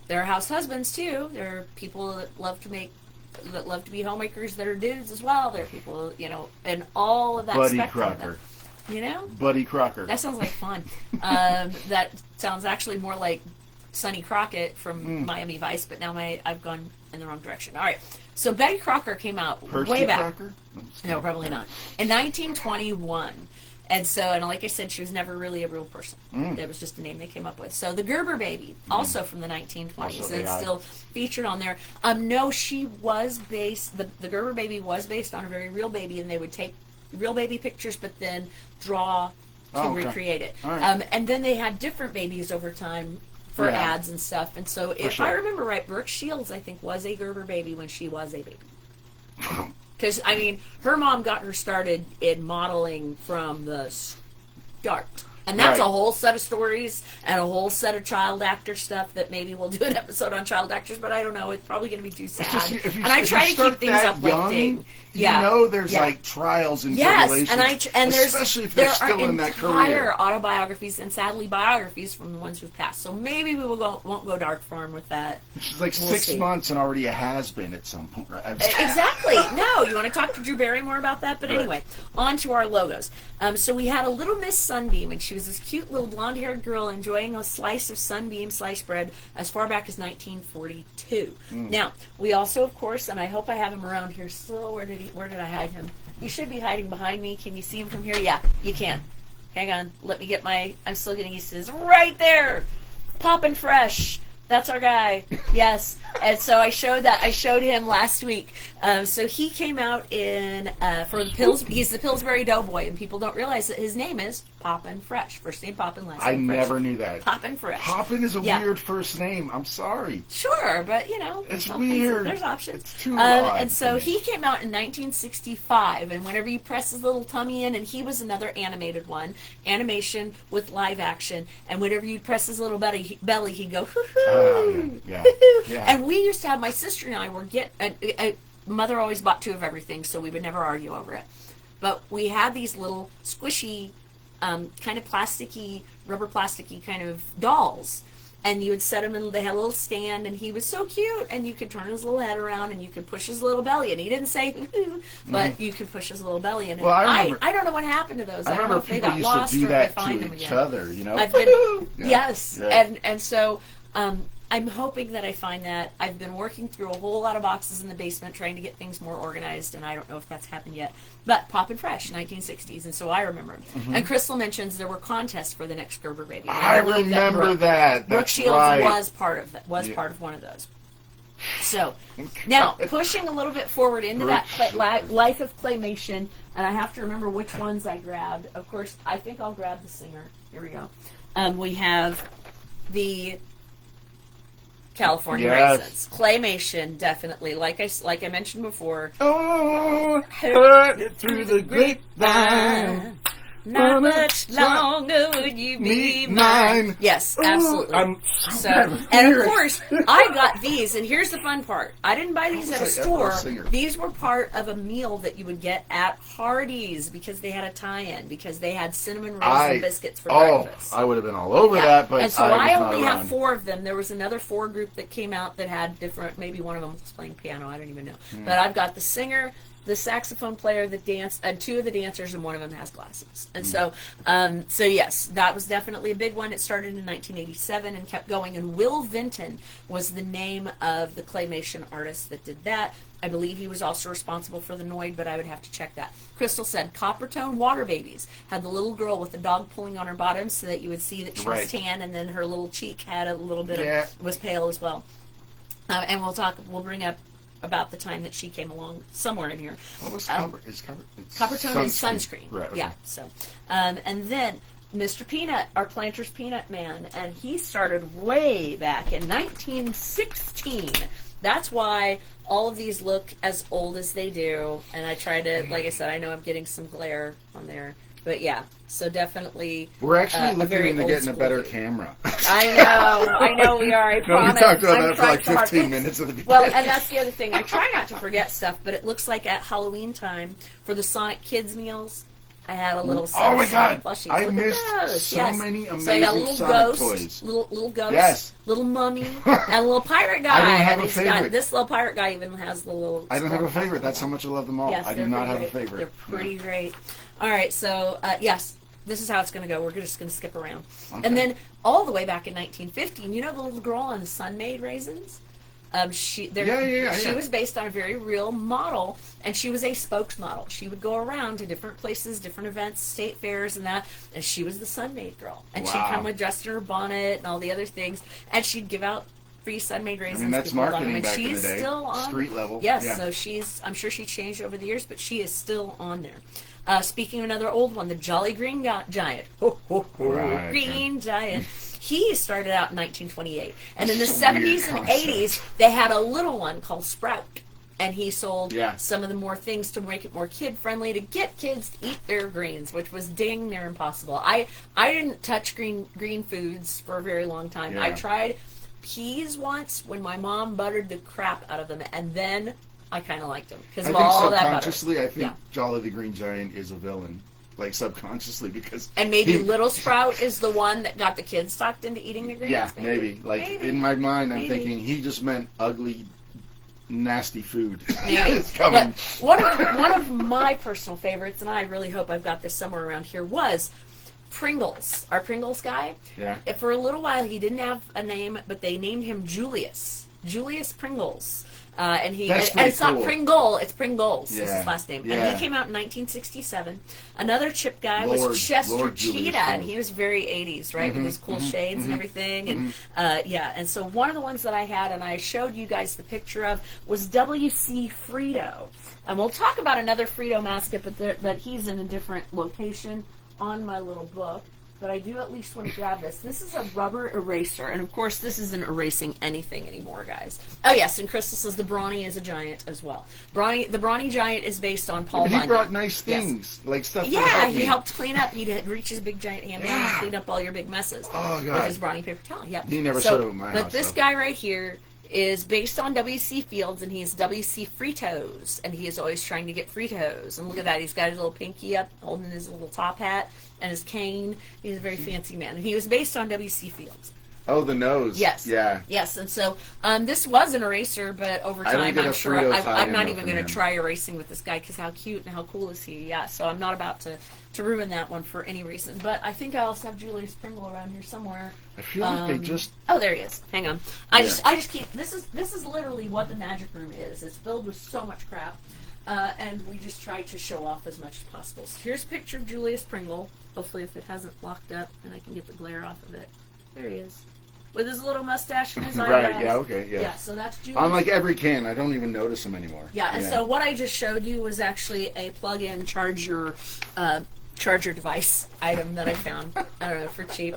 there are house husbands too. There are people that love to be homemakers that are dudes as well. There are people, and all of that Buddy spectrum. Crocker. Buddy Crocker. That sounds like fun. That sounds actually more like Sonny Crockett from Miami Vice, but now I've gone in the wrong direction. All right. So Betty Crocker came out way back. Crocker? No, probably not. In 1921. And like I said, she was never really a real person. It was just a name they came up with. So the Gerber baby, also from the 1920s, and it's still featured on there. No, she was based, the Gerber baby was based on a very real baby, and they would take real baby pictures, but then draw to recreate it. Right. And then they had different babies over time for ads and stuff. And so if I remember right, Brooke Shields, I think, was a Gerber baby when she was a baby. Because, her mom got her started in modeling from the start. And that's a whole set of stories and a whole set of child actor stuff that maybe we'll do an episode on child actors, but I don't know. It's probably going to be too sad. And I try to keep things uplifting. There's like trials and tribulations. And especially if they're still in that career. There are autobiographies and sadly biographies from the ones who've passed. So maybe we won't go dark farm with that. She's like 6 months and already a has-been at some point. Right? Exactly. No, you want to talk to Drew Barrymore about that? But anyway, on to our logos. So we had a little Miss Sunbeam, and she was this cute little blonde-haired girl enjoying a slice of Sunbeam sliced bread as far back as 1942. Now, we also, of course, and I hope I have him around here still. Where did I hide him? He should be hiding behind me. Can you see him from here? Yeah, you can. Hang on. Let me get I'm still getting used to this. Right there! Poppin' Fresh. That's our guy. Yes. And so I showed him last week. So he came out for the he's the Pillsbury Doughboy, and people don't realize that his name is Poppin' Fresh. First name Poppin', last name Fresh. I never knew that. Poppin' Fresh. Poppin' is a weird first name. I'm sorry. Sure, but it's weird. There's options. It's too odd. And so he came out in 1965, and whenever you press his little tummy in, and he was another animated one, animation with live action, and whenever you press his little belly, he'd go hoo-hoo. Yeah. And we used to have, my sister and I were mother always bought 2 of everything, so we would never argue over it. But we had these little squishy, kind of plasticky, rubber plasticky kind of dolls. And you would set him in, they had a little stand, and he was so cute, and you could turn his little head around, and you could push his little belly in. He didn't say, but you could push his little belly in. Well, I don't know what happened to those. I don't know if people used to do that to each other, I've been, yes. Yeah. And so, I'm hoping that I find that. I've been working through a whole lot of boxes in the basement trying to get things more organized, and I don't know if that's happened yet. But Poppin' Fresh, 1960s, and so I remember. And Crystal mentions there were contests for the next Gerber baby. I remember that. Brooke Shields was part of that. Part of one of those. So now pushing a little bit forward into that life of claymation, and I have to remember which ones I grabbed. Of course, I think I'll grab the singer. Here we go. We have the California raisins. Claymation, definitely. Like I mentioned before. Oh, heard it through the grapevine. Not much longer would you be mine. Yes, absolutely. And of course, I got these, and here's the fun part. I didn't buy these at a store. These were part of a meal that you would get at Hardee's because they had a tie-in, because they had cinnamon raisin biscuits for breakfast. I would have been all over that, but and so I only have 4 of them. There was another 4 group that came out that had different, maybe one of them was playing piano, I don't even know. But I've got the singer, the saxophone player, the dance, and 2 of the dancers, and one of them has glasses. And so yes, that was definitely a big one. It started in 1987 and kept going. And Will Vinton was the name of the claymation artist that did that. I believe he was also responsible for the Noid, but I would have to check that. Crystal said Coppertone Water Babies had the little girl with the dog pulling on her bottom so that you would see that she was tan, and then her little cheek had a little bit of, was pale as well. And we'll bring up about the time that she came along somewhere in here. What was Coppertone is sunscreen. Right, okay. Yeah. So, and then Mr. Peanut, our Planters Peanut Man, and he started way back in 1916. That's why all of these look as old as they do. And I try to, like I said, I know I'm getting some glare on there. But yeah, so definitely. We're actually looking into getting a better camera. I know we are. I promise. We talked about that for like 15 minutes at the beginning. Well, and that's the other thing. I try not to forget stuff, but it looks like at Halloween time for the Sonic Kids meals, I had a little. Oh my God! Plushies. I missed so many amazing so I got a little Sonic ghost, toys. Little ghost, little mummy, and a little pirate guy. I don't have a favorite. This little pirate guy even has the little. I don't have a favorite. That's how much I love them all. Yes, I do not have a favorite. They're pretty great. All right, so yes, this is how it's going to go. We're just going to skip around. Okay. And then all the way back in 1915, you know the little girl on the Sun-Maid raisins? She was based on a very real model, and she was a spokesmodel. She would go around to different places, different events, state fairs and that, and she was the Sun-Maid girl. And she'd come with dressed in her bonnet and all the other things, and she'd give out free Sun-Maid raisins. I mean, that's marketing back in the day. Still on street level. Yes, so I'm sure she changed over the years, but she is still on there. Speaking of another old one, the Jolly Green Giant. Green Giant. He started out in 1928. And in the 70s and 80s, they had a little one called Sprout. And he sold some of the more things to make it more kid-friendly, to get kids to eat their greens, which was dang near impossible. I didn't touch green foods for a very long time. Yeah. I tried peas once when my mom buttered the crap out of them, and then I kind of liked them because of all that butter. Subconsciously, I think Jolly the Green Giant is a villain, like subconsciously, because and maybe Little Sprout is the one that got the kids talked into eating the greens. Yeah, maybe. In my mind, I'm thinking he just meant ugly, nasty food. It's coming. But one of my personal favorites, and I really hope I've got this somewhere around here, was Pringles. Our Pringles guy. Yeah. For a little while, he didn't have a name, but they named him Julius Pringles. And it's not Pringle, it's Pringles. Is his last name. And he came out in 1967. Another chip guy was Chester Cheetah, and he was very 80s, right, with his cool shades and everything. And and so one of the ones that I had, and I showed you guys the picture of, was W.C. Frito. And we'll talk about another Frito mascot, but he's in a different location on my little book. But I do at least want to grab this. This is a rubber eraser. And, of course, this isn't erasing anything anymore, guys. Oh, yes, and Crystal says the Brawny is a giant as well. The Brawny Giant is based on Paul Bunyan. He brought nice things, like stuff he helped clean up. He'd reach his big giant hand down and clean up all your big messes. Oh, God. With his Brawny paper towel. Yep. He never showed up at my house. But this guy right here is based on W.C. Fields, and he's W.C. Fritos, and he is always trying to get Fritos. And look at that, he's got his little pinky up, holding his little top hat, and his cane. He's a very fancy man, and he was based on W.C. Fields. Oh, the nose. Yes. Yeah. Yes, and so this was an eraser, but over time, I'm sure I'm not even going to try erasing with this guy, because how cute and how cool is he? Yeah, so I'm not about to ruin that one for any reason. But I think I also have Julius Pringle around here somewhere. I feel like they just... Oh, there he is. Hang on. I just keep... This is literally what the magic room is. It's filled with so much crap. And we just try to show off as much as possible. So here's a picture of Julius Pringle. Hopefully if it hasn't locked up and I can get the glare off of it. There he is. With his little mustache and his eyebrows. Right, yeah, okay, yeah. Yeah, so that's Julius. On like every can, I don't even notice him anymore. Yeah, and so what I just showed you was actually a plug-in charger device. item that I found. I don't know, for cheap.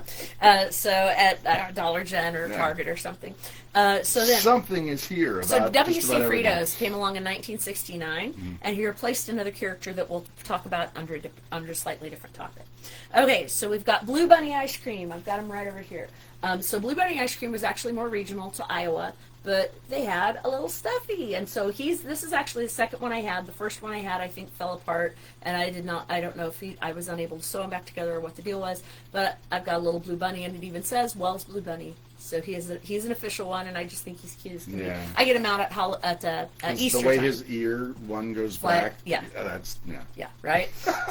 So at Dollar Gen or Target or something. So then something is here. So about WC just about Fritos everything. came along in 1969, and he replaced another character that we'll talk about under a slightly different topic. Okay, so we've got Blue Bunny ice cream. I've got them right over here. So Blue Bunny ice cream was actually more regional to Iowa, but they had a little stuffy, and so this is actually the second one I had. The first one I had, I think, fell apart, and I don't know if I was unable to sew him back together or what the deal was, but I've got a little Blue Bunny, and it even says Wells Blue Bunny. So he's an official one, and I just think he's cute as can be. I get him out at Easter the way time. His ear one goes back. Yeah. Yeah, right.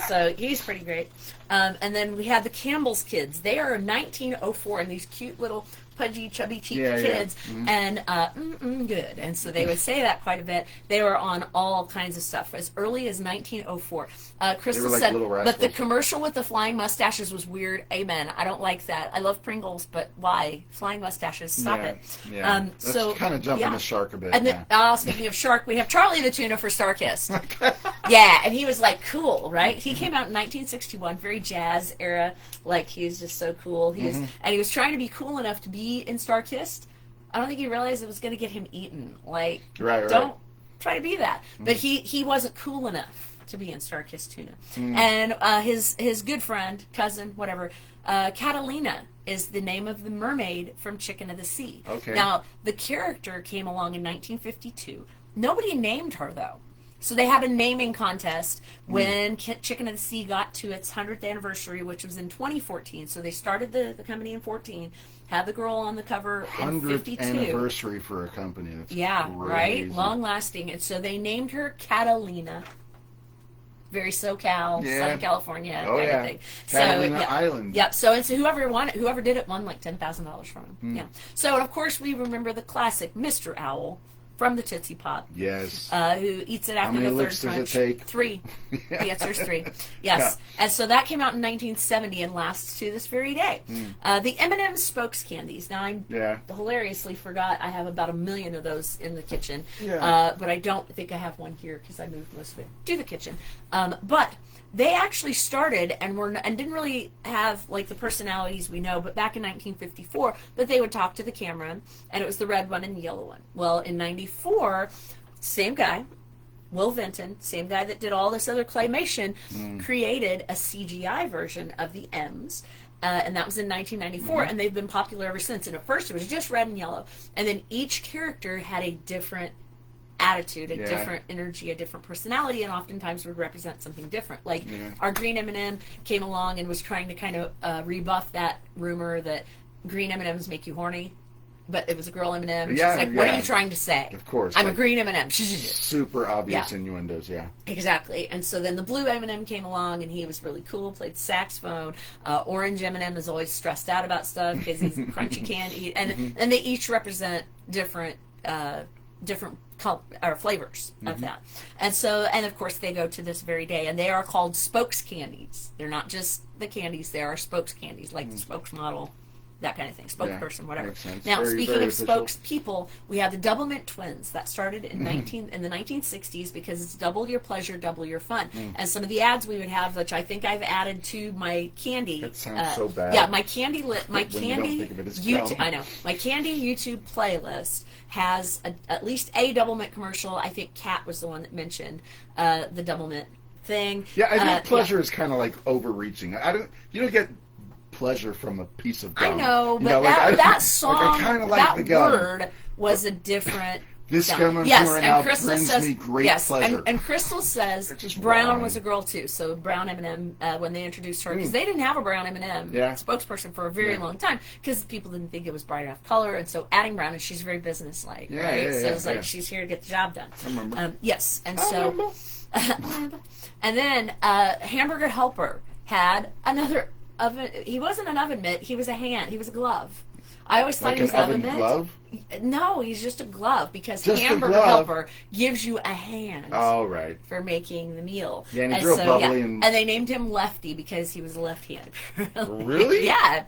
So he's pretty great. And then we have the Campbell's kids. They are 1904, and these cute little pudgy, chubby cheeked kids, and good. And so they would say that quite a bit. They were on all kinds of stuff as early as 1904. Crystal said, but the commercial with the flying mustaches was weird. Amen. I don't like that. I love Pringles, but why flying mustaches? Stop it. Yeah. That's kind of jumping the shark a bit. And then, speaking of shark, we have Charlie the Tuna for Starkist. Yeah, and he was like cool, right? He came out in 1961, very jazz era. Like he's just so cool. And he was trying to be cool enough to be in Starkist. I don't think he realized it was going to get him eaten. Like, don't try to be that. But he wasn't cool enough to be in Starkist Tuna. And his good friend, cousin, whatever, Catalina is the name of the mermaid from Chicken of the Sea. Okay. Now, the character came along in 1952. Nobody named her, though. So they had a naming contest when Chicken of the Sea got to its 100th anniversary, which was in 2014. So they started the company in 14, had the girl on the cover in 52. 100th anniversary for a company. That's crazy. Right? Long lasting. And so they named her Catalina. Very SoCal, Southern California kind of thing. Catalina Island. Yep. So and so whoever did it won like $10,000 from him. Yeah. So and of course we remember the classic Mr. Owl from the Tootsie Pop. Yes. Who eats it after the third crunch. Does it take? 3. The answer is 3. Yes. Yeah. And so that came out in 1970 and lasts to this very day. The M&M Spokes candies. Now I hilariously forgot I have about 1 million of those in the kitchen. But I don't think I have one here because I moved most of it to the kitchen. But they actually started and didn't really have like the personalities we know, but back in 1954, but they would talk to the camera, and it was the red one and the yellow one. Well, in 94, same guy, Will Vinton, same guy that did all this other claymation, created a CGI version of the M's. And that was in 1994, and they've been popular ever since. And at first it was just red and yellow, and then each character had a different attitude, a different energy, a different personality, and oftentimes would represent something different. Like our green M&M came along and was trying to kind of rebuff that rumor that green M&Ms make you horny, but it was a girl M&M. She's like, what are you trying to say? Of course. I'm a green M&M. Super obvious innuendos, Exactly. And so then the blue M&M came along, and he was really cool, played saxophone. Orange M&M is always stressed out about stuff because he's crunchy candy. And they each represent different flavors of that. And so, and of course they go to this very day, and they are called spokes candies. They're not just the candies, they are spokes candies, like the spokes model, that kind of thing, spokesperson, whatever. Now, speaking of spokespeople, we have the Double Mint Twins. That started in the 1960s because it's double your pleasure, double your fun. And some of the ads we would have, which I think I've added to my candy. That sounds so bad. Yeah, my candy YouTube. I know my candy YouTube playlist has at least a Double Mint commercial. I think Kat was the one that mentioned the Double Mint thing. Yeah, I think pleasure is kind of like overreaching. You don't get pleasure from a piece of gum. I know, but that song, like that word was a different. This gum I'm pouring out brings me great pleasure. And Crystal says Brown was a girl too. So Brown M&M, when they introduced her, because they didn't have a Brown M&M spokesperson for a very long time, because people didn't think it was bright enough color, and so adding Brown, and she's very businesslike, right? So it's like she's here to get the job done. I remember. Yes, and so, and then Hamburger Helper had another oven. He wasn't an oven mitt. He was a hand. He was a glove. I always thought he was an oven mitt. Glove? No, he's just a glove because Hamburger Helper gives you a hand. Oh, right. For making the meal. Yeah, and he's real bubbly. And they named him Lefty because he was a left-hander. Really? Yeah.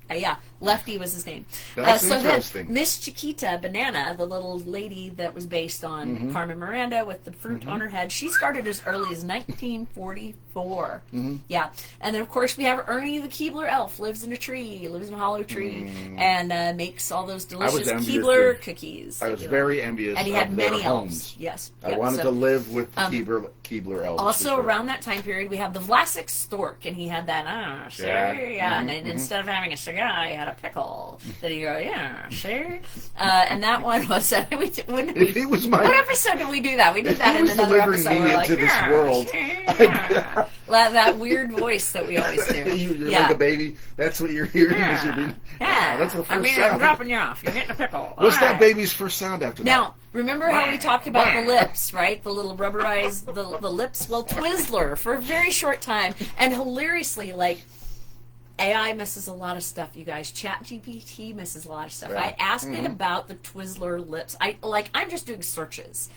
Yeah. Lefty was his name. That's so interesting. Then Miss Chiquita Banana, the little lady that was based on Carmen Miranda with the fruit on her head, she started as early as 1944. Yeah. And then, of course, we have Ernie the Keebler elf, lives in a tree, lives in a hollow tree, and makes all those delicious Keebler cookies. I was very envious and he had of their many homes. Elves. Yes. I wanted to live with the Keebler elves. Also, around that time period, we have the Vlasic stork, and he had that, and instead of having a cigar, he had a pickle. Then you go, sure. And that one was, what episode did we do that? We did that in another episode. Me into this world. That weird voice that we always do. You're like a baby. That's what you're hearing. That's the first sound. I'm dropping you off. You're getting a pickle. What's that baby's first sound after that? Now, remember how we talked about the lips, right? The little rubberized, the lips? Well, Twizzler for a very short time. And hilariously, like, AI misses a lot of stuff, you guys. ChatGPT misses a lot of stuff. I asked it about the Twizzler lips. I'm just doing searches.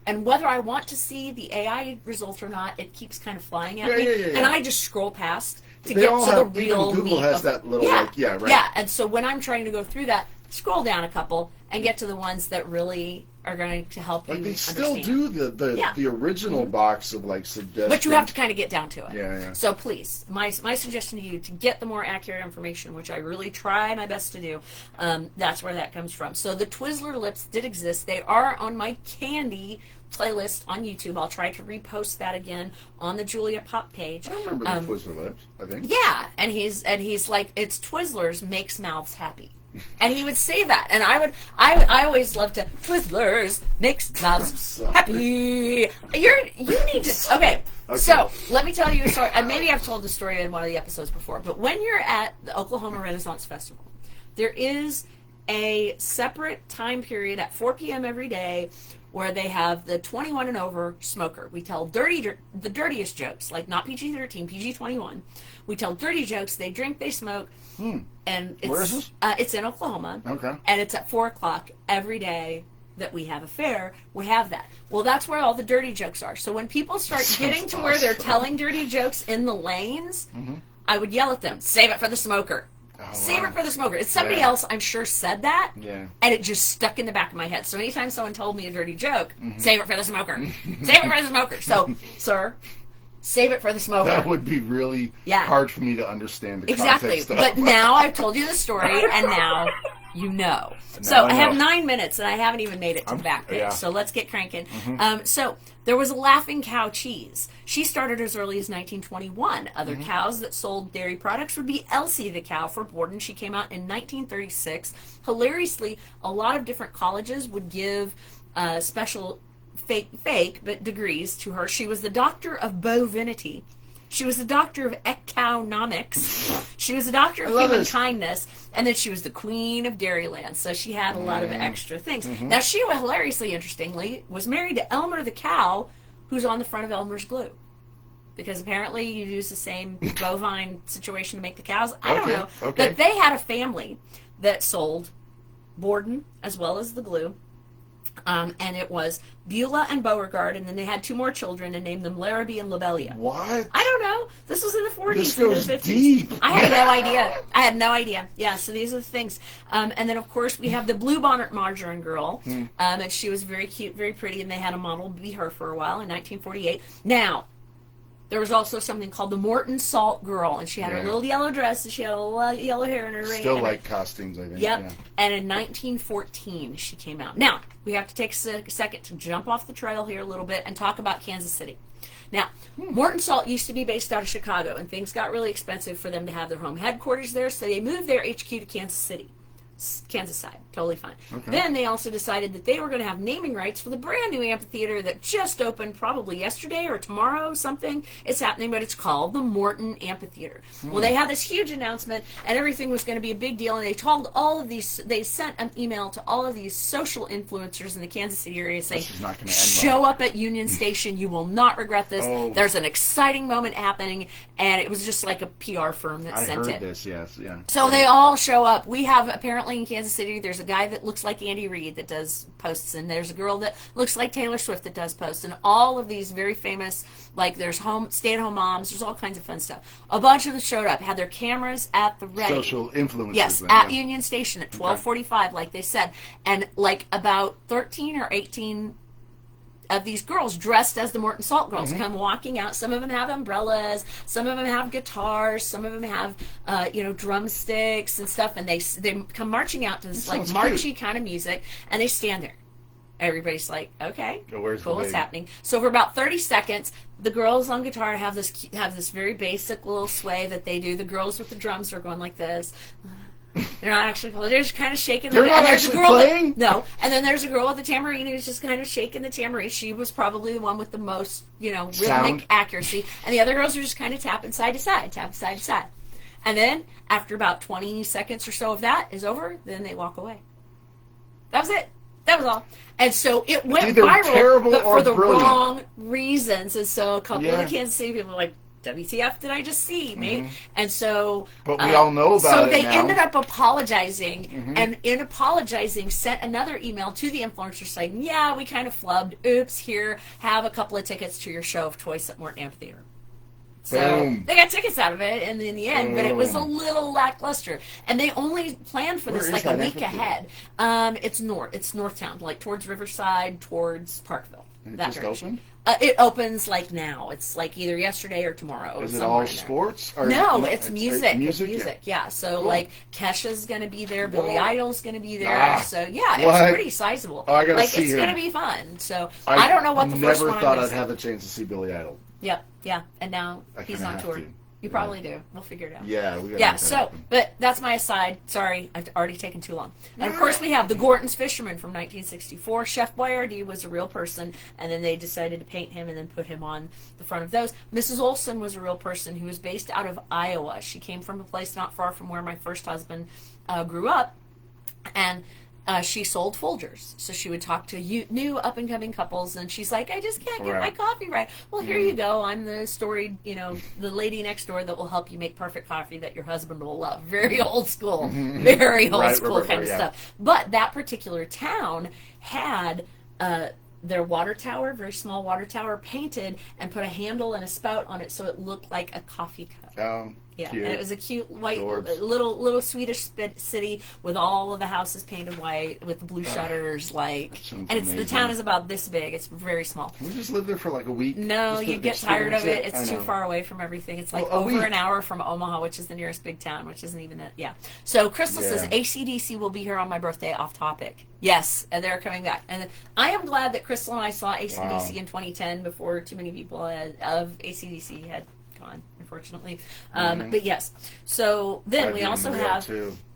And whether I want to see the AI result or not, it keeps kind of flying at me. And I just scroll past to get to the real meat. Google has that little, Yeah, and so when I'm trying to go through that, scroll down a couple and get to the ones that really are going to help you understand. They still do the original box of, like, suggestions. But you have to kind of get down to it. Yeah. So please, my suggestion to you, to get the more accurate information, which I really try my best to do, that's where that comes from. So the Twizzler lips did exist. They are on my candy playlist on YouTube. I'll try to repost that again on the Julia Pop page. I remember the Twizzler lips, I think. Yeah, and he's like, it's Twizzlers makes mouths happy. And he would say that, and I always love to, Twizzlers makes mouths happy. You need to, okay. So let me tell you a story, and maybe I've told the story in one of the episodes before, but when you're at the Oklahoma Renaissance Festival, there is a separate time period at 4 p.m. every day where they have the 21 and over smoker. We tell the dirtiest jokes, like not PG-13, PG-21. We tell dirty jokes, they drink, they smoke. And it's, where is this? It's in Oklahoma. Okay. And it's at 4 o'clock every day that we have a fair. We have that. Well, that's where all the dirty jokes are. So when people start getting to where they're telling dirty jokes in the lanes, I would yell at them, save it for the smoker. Save it for the smoker. It's somebody else, I'm sure, said that, and it just stuck in the back of my head. So anytime someone told me a dirty joke, save it for the smoker. Save it for the smoker. So, sir, save it for the smoker. That would be really hard for me to understand the context of. But now I've told you the story, and now you know. So I have 9 minutes, and I haven't even made it to the back page. So let's get cranking. So there was a Laughing Cow cheese. She started as early as 1921. Other cows that sold dairy products would be Elsie the cow for Borden. She came out in 1936. Hilariously, a lot of different colleges would give special fake but degrees to her. She was the doctor of bovinity. She was the doctor of economics. She was the doctor of human kindness. And then she was the queen of Dairyland. So she had a lot of extra things. Now, she, hilariously, interestingly, was married to Elmer the cow, who's on the front of Elmer's glue. Because apparently you use the same bovine situation to make the cows. I don't know. But they had a family that sold Borden as well as the glue. And it was Beulah and Beauregard, and then they had 2 more children and named them Larrabee and Lobelia. What? I don't know. This was in the 40s. This goes and the 50s. Deep. I had no idea. Yeah, so these are the things. And then, of course, we have the Blue Bonnet Margarine Girl. And she was very cute, very pretty, and they had a model be her for a while in 1948. Now, there was also something called the Morton Salt Girl, and she had her little yellow dress, and she had a little yellow hair in her ring. Still like costumes, I think. Yep. Yeah. And in 1914, she came out. Now, we have to take a second to jump off the trail here a little bit and talk about Kansas City. Now, Morton Salt used to be based out of Chicago, and things got really expensive for them to have their home headquarters there, so they moved their HQ to Kansas City. Kansas side, totally fine. Then they also decided that they were going to have naming rights for the brand new amphitheater that just opened probably yesterday or tomorrow, something. It's happening, but it's called the Morton Amphitheater. Well, they had this huge announcement, and everything was going to be a big deal, and they told all of these, they sent an email to all of these social influencers in the Kansas City area saying, show up at Union Station, you will not regret this. There's an exciting moment happening, and it was just like a PR firm that sent it. I heard this, yes, yeah. So they all show up. We have apparently currently in Kansas City, there's a guy that looks like Andy Reid that does posts, and there's a girl that looks like Taylor Swift that does posts, and all of these very famous, like there's stay-at-home moms, there's all kinds of fun stuff. A bunch of them showed up, had their cameras at the ready. Social influencers. Yes, then, at Union Station at 12:45, like they said, and like about 13 or 18 of these girls dressed as the Morton Salt Girls come walking out. Some of them have umbrellas, some of them have guitars, some of them have drumsticks and stuff, and they come marching out to this like marchy kind of music, and they stand there. Everybody's like, okay, cool, what's happening? So for about 30 seconds, the girls on guitar have this very basic little sway that they do. The girls with the drums are going like this. They're not actually playing. They're just kind of shaking. They're not actually playing? No. And then there's a girl with the tambourine who's just kind of shaking the tambourine. She was probably the one with the most, rhythmic accuracy. And the other girls are just kind of tapping side to side, tapping side to side. And then after about 20 seconds or so of that is over, then they walk away. That was it. That was all. And so it went viral, but for the wrong reasons. And so a couple of the Kansas City people were like, WTF did I just see, mate? And so... But we all know about it So they now. ended up apologizing, and in apologizing, sent another email to the influencer saying, yeah, we kind of flubbed. Oops, here, have a couple of tickets to your show of choice at Morton Amphitheater. So they got tickets out of it in the end, but it was a little lackluster. And they only planned for this like a week ahead. It's Northtown, like towards Riverside, towards Parkville. And that it just direction. opened? It opens like now. It's like either yesterday or tomorrow. Is it all sports? Or no, it's music. It's music. Yeah. So cool. like Kesha's gonna be there, Billy Idol's gonna be there. So yeah, it's pretty sizable. Oh, I gotta like see it's him. gonna be fun. So I don't know what the first one. Never thought I'd have the chance to see Billy Idol. Yep. Yeah. And now he's on tour. You probably do. We'll figure it out. Yeah, we got yeah. So, but that's my aside. Sorry, I've already taken too long. And of course, we have the Gorton's Fisherman from 1964. Chef Boyardee was a real person, and then they decided to paint him and then put him on the front of those. Mrs. Olson was a real person who was based out of Iowa. She came from a place not far from where my first husband grew up, and she sold Folgers. So she would talk to new up-and-coming couples, and she's like, I just can't get my coffee right. Well, here you go. I'm the storied, the lady next door that will help you make perfect coffee that your husband will love. Very old school. Very old school kind of stuff. But that particular town had their water tower, very small water tower, painted and put a handle and a spout on it so it looked like a coffee cup. Yeah, cute. And it was a cute white little Swedish city with all of the houses painted white with the blue shutters, and the town is about this big. It's very small. Can we just live there for like a week? No, you get tired of it. It's too far away from everything. It's like over an hour from Omaha, which is the nearest big town, which isn't even So Crystal says AC/DC will be here on my birthday. Off topic. Yes, and they're coming back. And I am glad that Crystal and I saw AC/DC in 2010 before too many people of AC/DC had gone, unfortunately. But yes. So then we also have...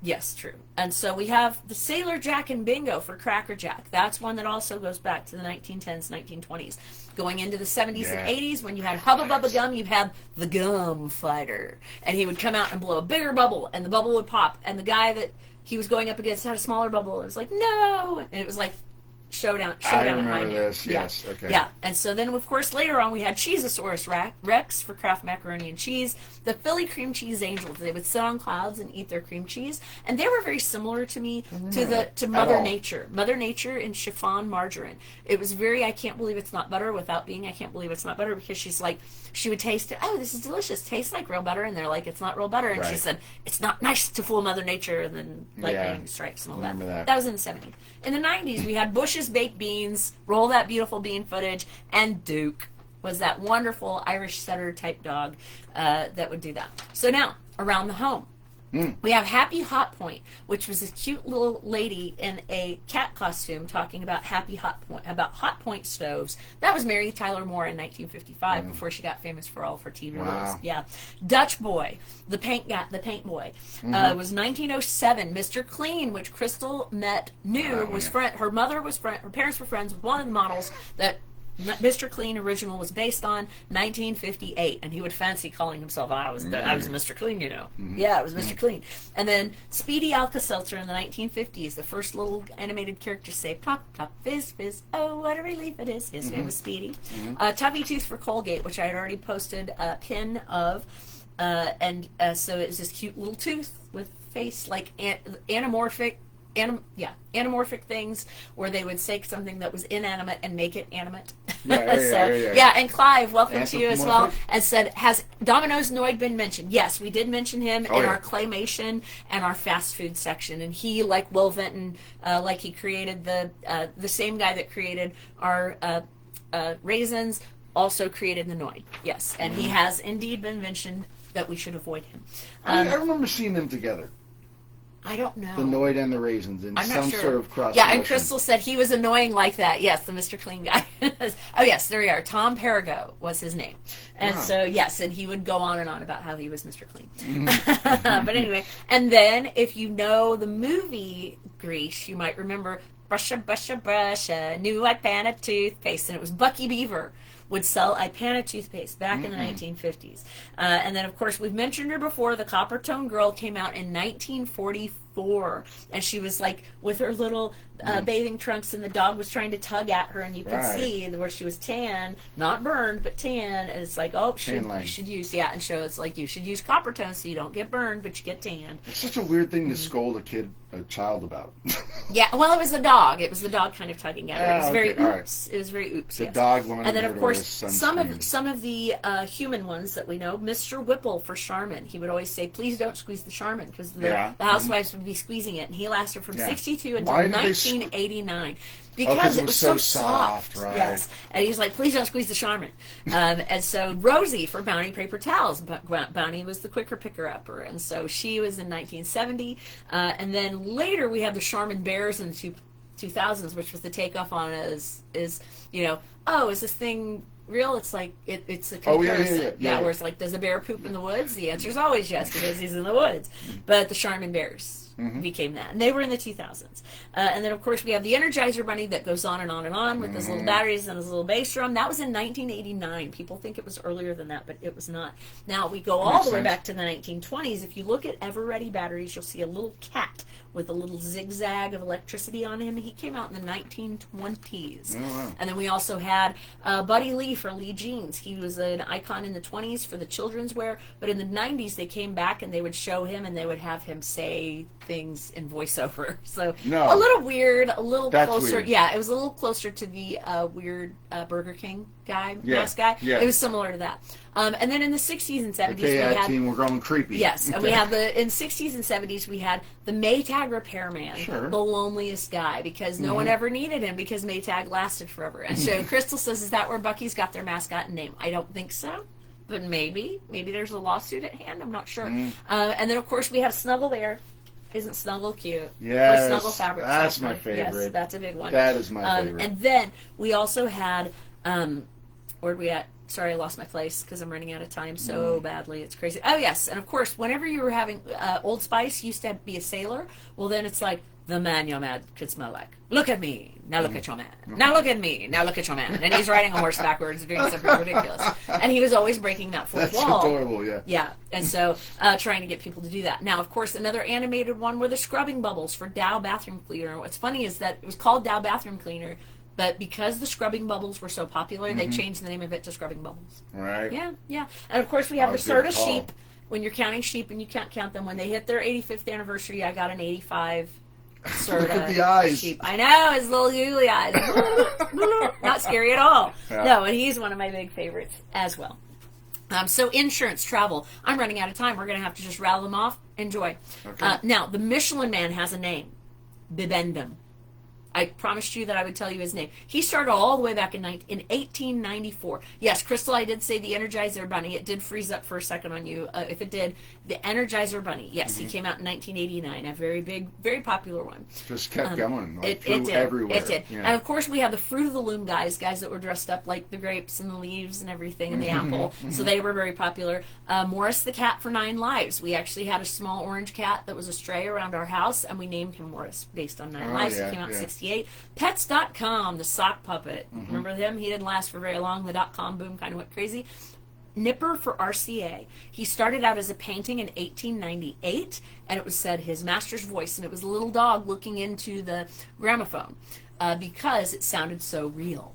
Yes, true. And so we have the Sailor Jack and Bingo for Cracker Jack. That's one that also goes back to the 1910s, 1920s. Going into the 70s and 80s, when you had Hubba Bubba Gum, you had the Gum Fighter. And he would come out and blow a bigger bubble, and the bubble would pop. And the guy that he was going up against had a smaller bubble. It was like, no! And it was like, showdown I remember this, yes. Okay. Yeah, and so then, of course, later on, we had Cheezosaurus Rex for Kraft Macaroni and Cheese, the Philly Cream Cheese Angels. They would sit on clouds and eat their cream cheese, and they were very similar to me to Mother Nature. Mother Nature in chiffon margarine. It was very, I can't believe it's not butter, without being, I can't believe it's not butter, because she's like, she would taste it, oh, this is delicious, tastes like real butter, and they're like, it's not real butter, and she said, it's not nice to fool Mother Nature, and then lightning strikes and all that. That was in the 70s. In the 90s, we had Bush's Baked Beans, Roll That Beautiful Bean footage, and Duke was that wonderful Irish setter type dog that would do that. So now, around the home. We have Happy Hot Point, which was a cute little lady in a cat costume talking about hot point stoves. That was Mary Tyler Moore in 1955 before she got famous for all of her TV roles. Yeah, Dutch Boy, the paint boy, was 1907. Mr. Clean, which Crystal was friend. Her mother was friend. Her parents were friends with one of the models that Mr. Clean original was based on 1958, and he would fancy calling himself, I was Mr. Clean, Yeah, it was Mr. Clean. And then Speedy Alka-Seltzer in the 1950s, the first little animated character say, pop, pop, fizz, fizz, oh, what a relief it is. His name was Speedy. Tuffy Tooth for Colgate, which I had already posted a pin of, so it was this cute little tooth with face, like anamorphic things where they would take something that was inanimate and make it animate. Yeah. And Clive, welcome to you as well, and said, has Domino's Noid been mentioned? Yes, we did mention him in our claymation and our fast food section, and he, like Will Vinton, like he created the same guy that created our raisins, also created the Noid. Yes, and he has indeed been mentioned that we should avoid him. I remember seeing them together. I don't know. The Noid and the raisins in some sort of cross. Yeah, and Crystal said he was annoying like that. Yes, the Mr. Clean guy. Oh, yes, there we are. Tom Perigo was his name. And so, yes, and he would go on and on about how he was Mr. Clean. But anyway, and then if you know the movie Grease, you might remember Brusha, Brusha, Brusha, new Ipana toothpaste, and it was Bucky Beaver would sell Ipana toothpaste back in the 1950s. And then, of course, we've mentioned her before. The Copper Tone Girl came out in 1944. And she was, like, with her little bathing trunks, and the dog was trying to tug at her. And you could see where she was tan, not burned, but tan. And it's like, oh, you should use, and so it's like, you should use Copper Tone so you don't get burned, but you get tan. It's such a weird thing to scold a child about. Yeah, well, it was the dog. It was the dog kind of tugging at her. It was very oops. It was very oops. The dog wanted and then, of course, some sunscreen. of the human ones that we know, Mr. Whipple for Charmin. He would always say, "Please don't squeeze the Charmin," because the housewives would be squeezing it, and he lasted from '62 until 1989. Because it was so soft. Right. Yes. And he's like, please don't squeeze the Charmin. And so Rosie for Bounty Paper Towels. Bounty was the quicker picker-upper. And so she was in 1970. And then later we had the Charmin Bears in the 2000s, which was the takeoff on is is this thing real? It's like, it's a comparison. Where it's like, does a bear poop in the woods? The answer is always yes, because he's in the woods. But the Charmin Bears became that. And they were in the 2000s. And then, of course, we have the Energizer Bunny that goes on and on and on with his little batteries and his little bass drum. That was in 1989. People think it was earlier than that, but it was not. Now, we go all the way back to the 1920s. If you look at Ever-Ready batteries, you'll see a little cat with a little zigzag of electricity on him. He came out in the 1920s. Oh, wow. And then we also had Buddy Lee for Lee Jeans. He was an icon in the 20s for the children's wear, but in the 90s they came back and they would show him and they would have him say things in voiceover. So a little weird, a little closer. Weird. Yeah, it was a little closer to the weird Burger King guy, mask guy. Yeah. It was similar to that. And then in the 60s and 70s, we had team were going creepy. Yes, and we had in 60s and 70s we had the Maytag repairman, the loneliest guy, because no one ever needed him because Maytag lasted forever. And so Crystal says, is that where Bucky's got their mascot name? I don't think so, but maybe there's a lawsuit at hand. I'm not sure. And then of course we have Snuggle Bear. Isn't Snuggle cute? Yes, Snuggle fabric. That's my favorite. Yes, that's a big one. That is my favorite. And then we also had, where'd we at? Sorry, I lost my place because I'm running out of time so badly. It's crazy. Oh, yes. And, of course, whenever you were having Old Spice used to be a sailor. Well, then it's like, the man your man could smell like. Look at me. Now look at your man. Now look at me. Now look at your man. And he's riding a horse backwards doing something ridiculous. And he was always breaking that fourth wall. That's adorable, yeah. Yeah. And so trying to get people to do that. Now, of course, another animated one were the scrubbing bubbles for Dow Bathroom Cleaner. What's funny is that it was called Dow Bathroom Cleaner, but because the scrubbing bubbles were so popular, they changed the name of it to Scrubbing Bubbles. Right. Yeah, yeah. And, of course, we have the Serta sheep. When you're counting sheep and you can't count them, when they hit their 85th anniversary, I got an 85 Serta Look at the eyes. sheep. I know, his little googly eyes. Not scary at all. Yeah. No, and he's one of my big favorites as well. So insurance, travel. I'm running out of time. We're going to have to just rattle them off. Enjoy. Okay. Now, the Michelin Man has a name. Bibendum. I promised you that I would tell you his name. He started all the way back in 1894. Yes, Crystal, I did say the Energizer Bunny. It did freeze up for a second on you. If it did, the Energizer Bunny. Yes, he came out in 1989. A very big, very popular one. Just kept going. Like, it did. Everywhere. It did. Yeah. And of course, we have the Fruit of the Loom guys that were dressed up like the grapes and the leaves and everything and the apple. So they were very popular. Morris the cat for 9 Lives. We actually had a small orange cat that was a stray around our house, and we named him Morris based on 9 Lives. He came out in 1968. Pets.com, the sock puppet. Remember him? He didn't last for very long. The .com boom kind of went crazy. Nipper for RCA. He started out as a painting in 1898, and it was said his master's voice, and it was a little dog looking into the gramophone because it sounded so real.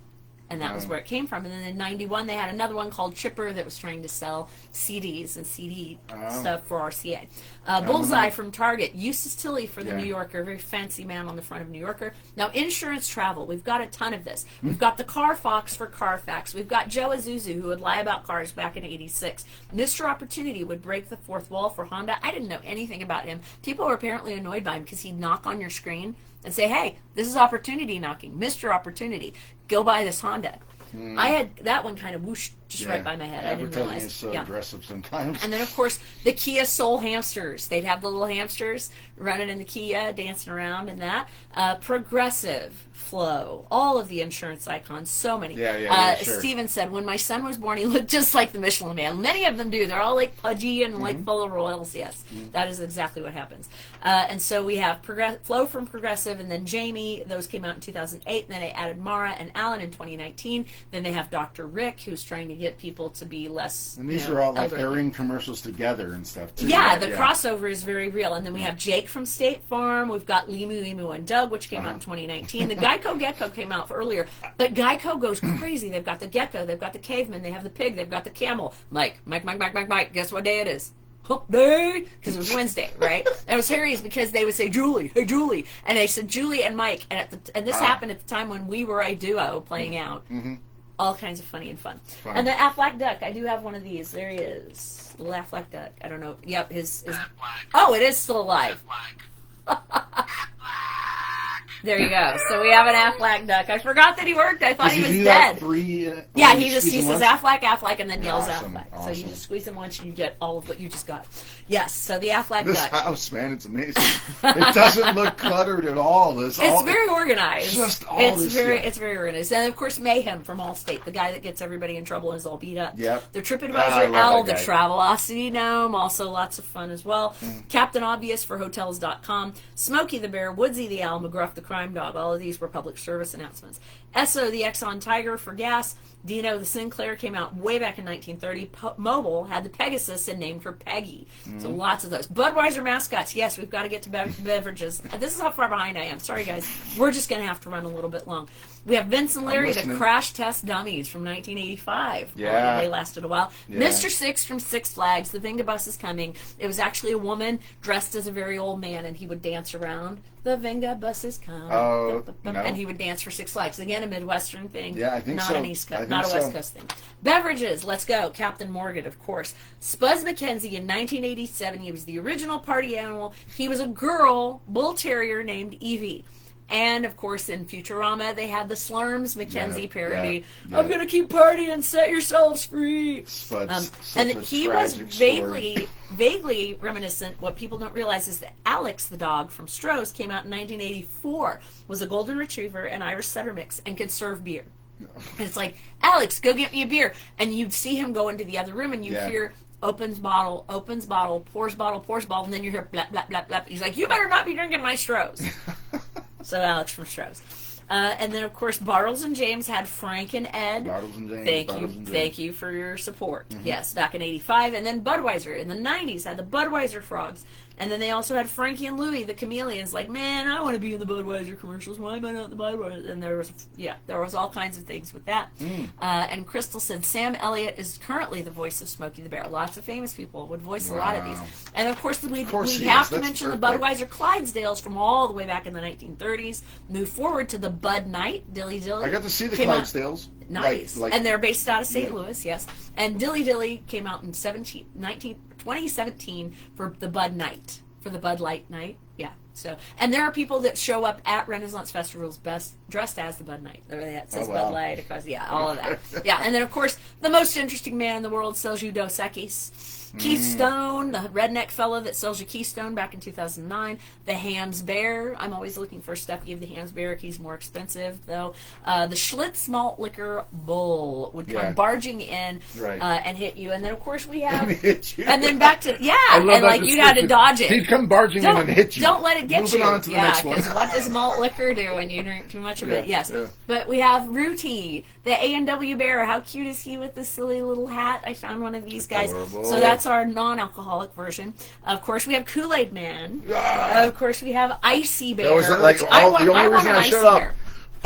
And that was where it came from. And then in 91, they had another one called Chipper that was trying to sell CDs and CD stuff for RCA. Bullseye from Target. Eustace Tilley for the New Yorker, a very fancy man on the front of New Yorker. Now, insurance travel. We've got a ton of this. We've got the Car Fox for Carfax. We've got Joe Azuzu, who would lie about cars back in '86. Mr. Opportunity would break the fourth wall for Honda. I didn't know anything about him. People were apparently annoyed by him because he'd knock on your screen and say, hey, this is Opportunity knocking. Mr. Opportunity. Go buy this Honda. I had that one kind of whooshed just right by my head. I didn't realize. Is so aggressive sometimes. And then, of course, the Kia Soul hamsters. They'd have the little hamsters running in the Kia, dancing around and that. Progressive, Flow, all of the insurance icons, so many. Sure. Steven said, when my son was born, he looked just like the Michelin Man. Many of them do. They're all like pudgy and like full of royals. Yes, that is exactly what happens. And so we have Flow from Progressive, and then Jamie. Those came out in 2008. And then they added Mara and Alan in 2019. Then they have Dr. Rick, who's trying to get people to be less. And these are all like airing commercials together and stuff too. Yeah, the crossover is very real. And then we have Jake from State Farm. We've got Limu and Doug, which came out in 2019. The Geico Gecko came out earlier, but Geico goes crazy. They've got the gecko, they've got the caveman, they have the pig, they've got the camel. Mike. Guess what day it is? Hump day, because it was Wednesday, right? And it was hilarious because they would say, Julie, hey, Julie. And they said, Julie and Mike. And this happened at the time when we were a duo playing out. All kinds of funny and fun. And the Aflac Duck, I do have one of these. There he is. Little Aflac Duck. I don't know. Yep, his oh, it is still alive. There you go. So we have an Aflac Duck. I forgot that he worked. I thought he was dead. Yeah, he says Aflac, and then yells Aflac. So you just squeeze him once and you get all of what you just got. Yes, so the Aflac Duck. This house, man, it's amazing. It doesn't look cluttered at all. It's very organized. It's very organized. And of course, Mayhem from Allstate, the guy that gets everybody in trouble and is all beat up. Yep. The TripAdvisor L, the Travelocity Gnome, also lots of fun as well. Captain Obvious for Hotels.com. Smokey the Bear, Woodsy the Owl, McGruff the Crime Dog. All of these were public service announcements. Esso the Exxon Tiger for gas. Dino the Sinclair came out way back in 1930. Mobil had the Pegasus and named her Peggy. So lots of those. Budweiser mascots. Yes, we've got to get to beverages. This is how far behind I am. Sorry, guys. We're just going to have to run a little bit long. We have Vince and Larry, the Crash Test Dummies from 1985. Yeah. They lasted a while. Yeah. Mr. Six from Six Flags. The Vinga Bus is coming. It was actually a woman dressed as a very old man, and he would dance around. The Vinga Bus is coming. Oh, no. And he would dance for Six Flags. Again, a Midwestern thing. Yeah, I think not so. An East Coast, not a West Coast thing. Beverages, let's go. Captain Morgan, of course. Spuzz McKenzie in 1987. He was the original party animal. He was a girl bull terrier named Evie. And, of course, in Futurama, they had the Slurms McKenzie parody. Yeah. I'm going to keep partying, set yourselves free. And he was vaguely reminiscent. What people don't realize is that Alex, the dog from Stroh's, came out in 1984, was a golden retriever and Irish setter mix, and could serve beer. And it's like, Alex, go get me a beer. And you'd see him go into the other room, and you hear... opens bottle, pours bottle, and then you hear blap, blap, blap, blap. He's like, you better not be drinking my Stroh's. So Alex from Stroh's. And then, of course, Bartles and James had Frank and Ed. Bartles and James. Thank you for your support. Yes, back in 85. And then Budweiser in the 90s had the Budweiser Frogs. And then they also had Frankie and Louie, the chameleons, like, man, I want to be in the Budweiser commercials. Why am I not in the Budweiser? And there was all kinds of things with that. And Crystal said Sam Elliott is currently the voice of Smokey the Bear. Lots of famous people would voice a lot of these. And, of course, we have to mention the Budweiser Clydesdales from all the way back in the 1930s. Move forward to the Bud Knight, Dilly Dilly. I got to see the Clydesdales. Nice. And they're based out of St. Louis, yes. And Dilly Dilly came out in 2017 for the Bud Night, for the Bud Light Night. Yeah. So, and there are people that show up at Renaissance Festivals dressed as the Bud Knight. It says Bud Light, all of that. Yeah. And then, of course, the most interesting man in the world sells you Dos Equis. Keystone, the redneck fella that sells you Keystone back in 2009. The Hams Bear. I'm always looking for stuff to give the Hams Bear. He's more expensive, though. The Schlitz Malt Liquor Bull would come barging in and hit you. And then, of course, we have... and then back to... Yeah, and like you had to dodge it. He'd come barging in and hit you. Don't let it get Moving you. On to the next one. Because what does malt liquor do when you drink too much of it? Yes. Yeah. But we have Rooty, the A&W Bear. How cute is he with this silly little hat? I found one of these guys. Adorable. So that's our non-alcoholic version. Of course, we have Kool-Aid Man. Of course, we have Icy Bear. That was like the only reason I showed up.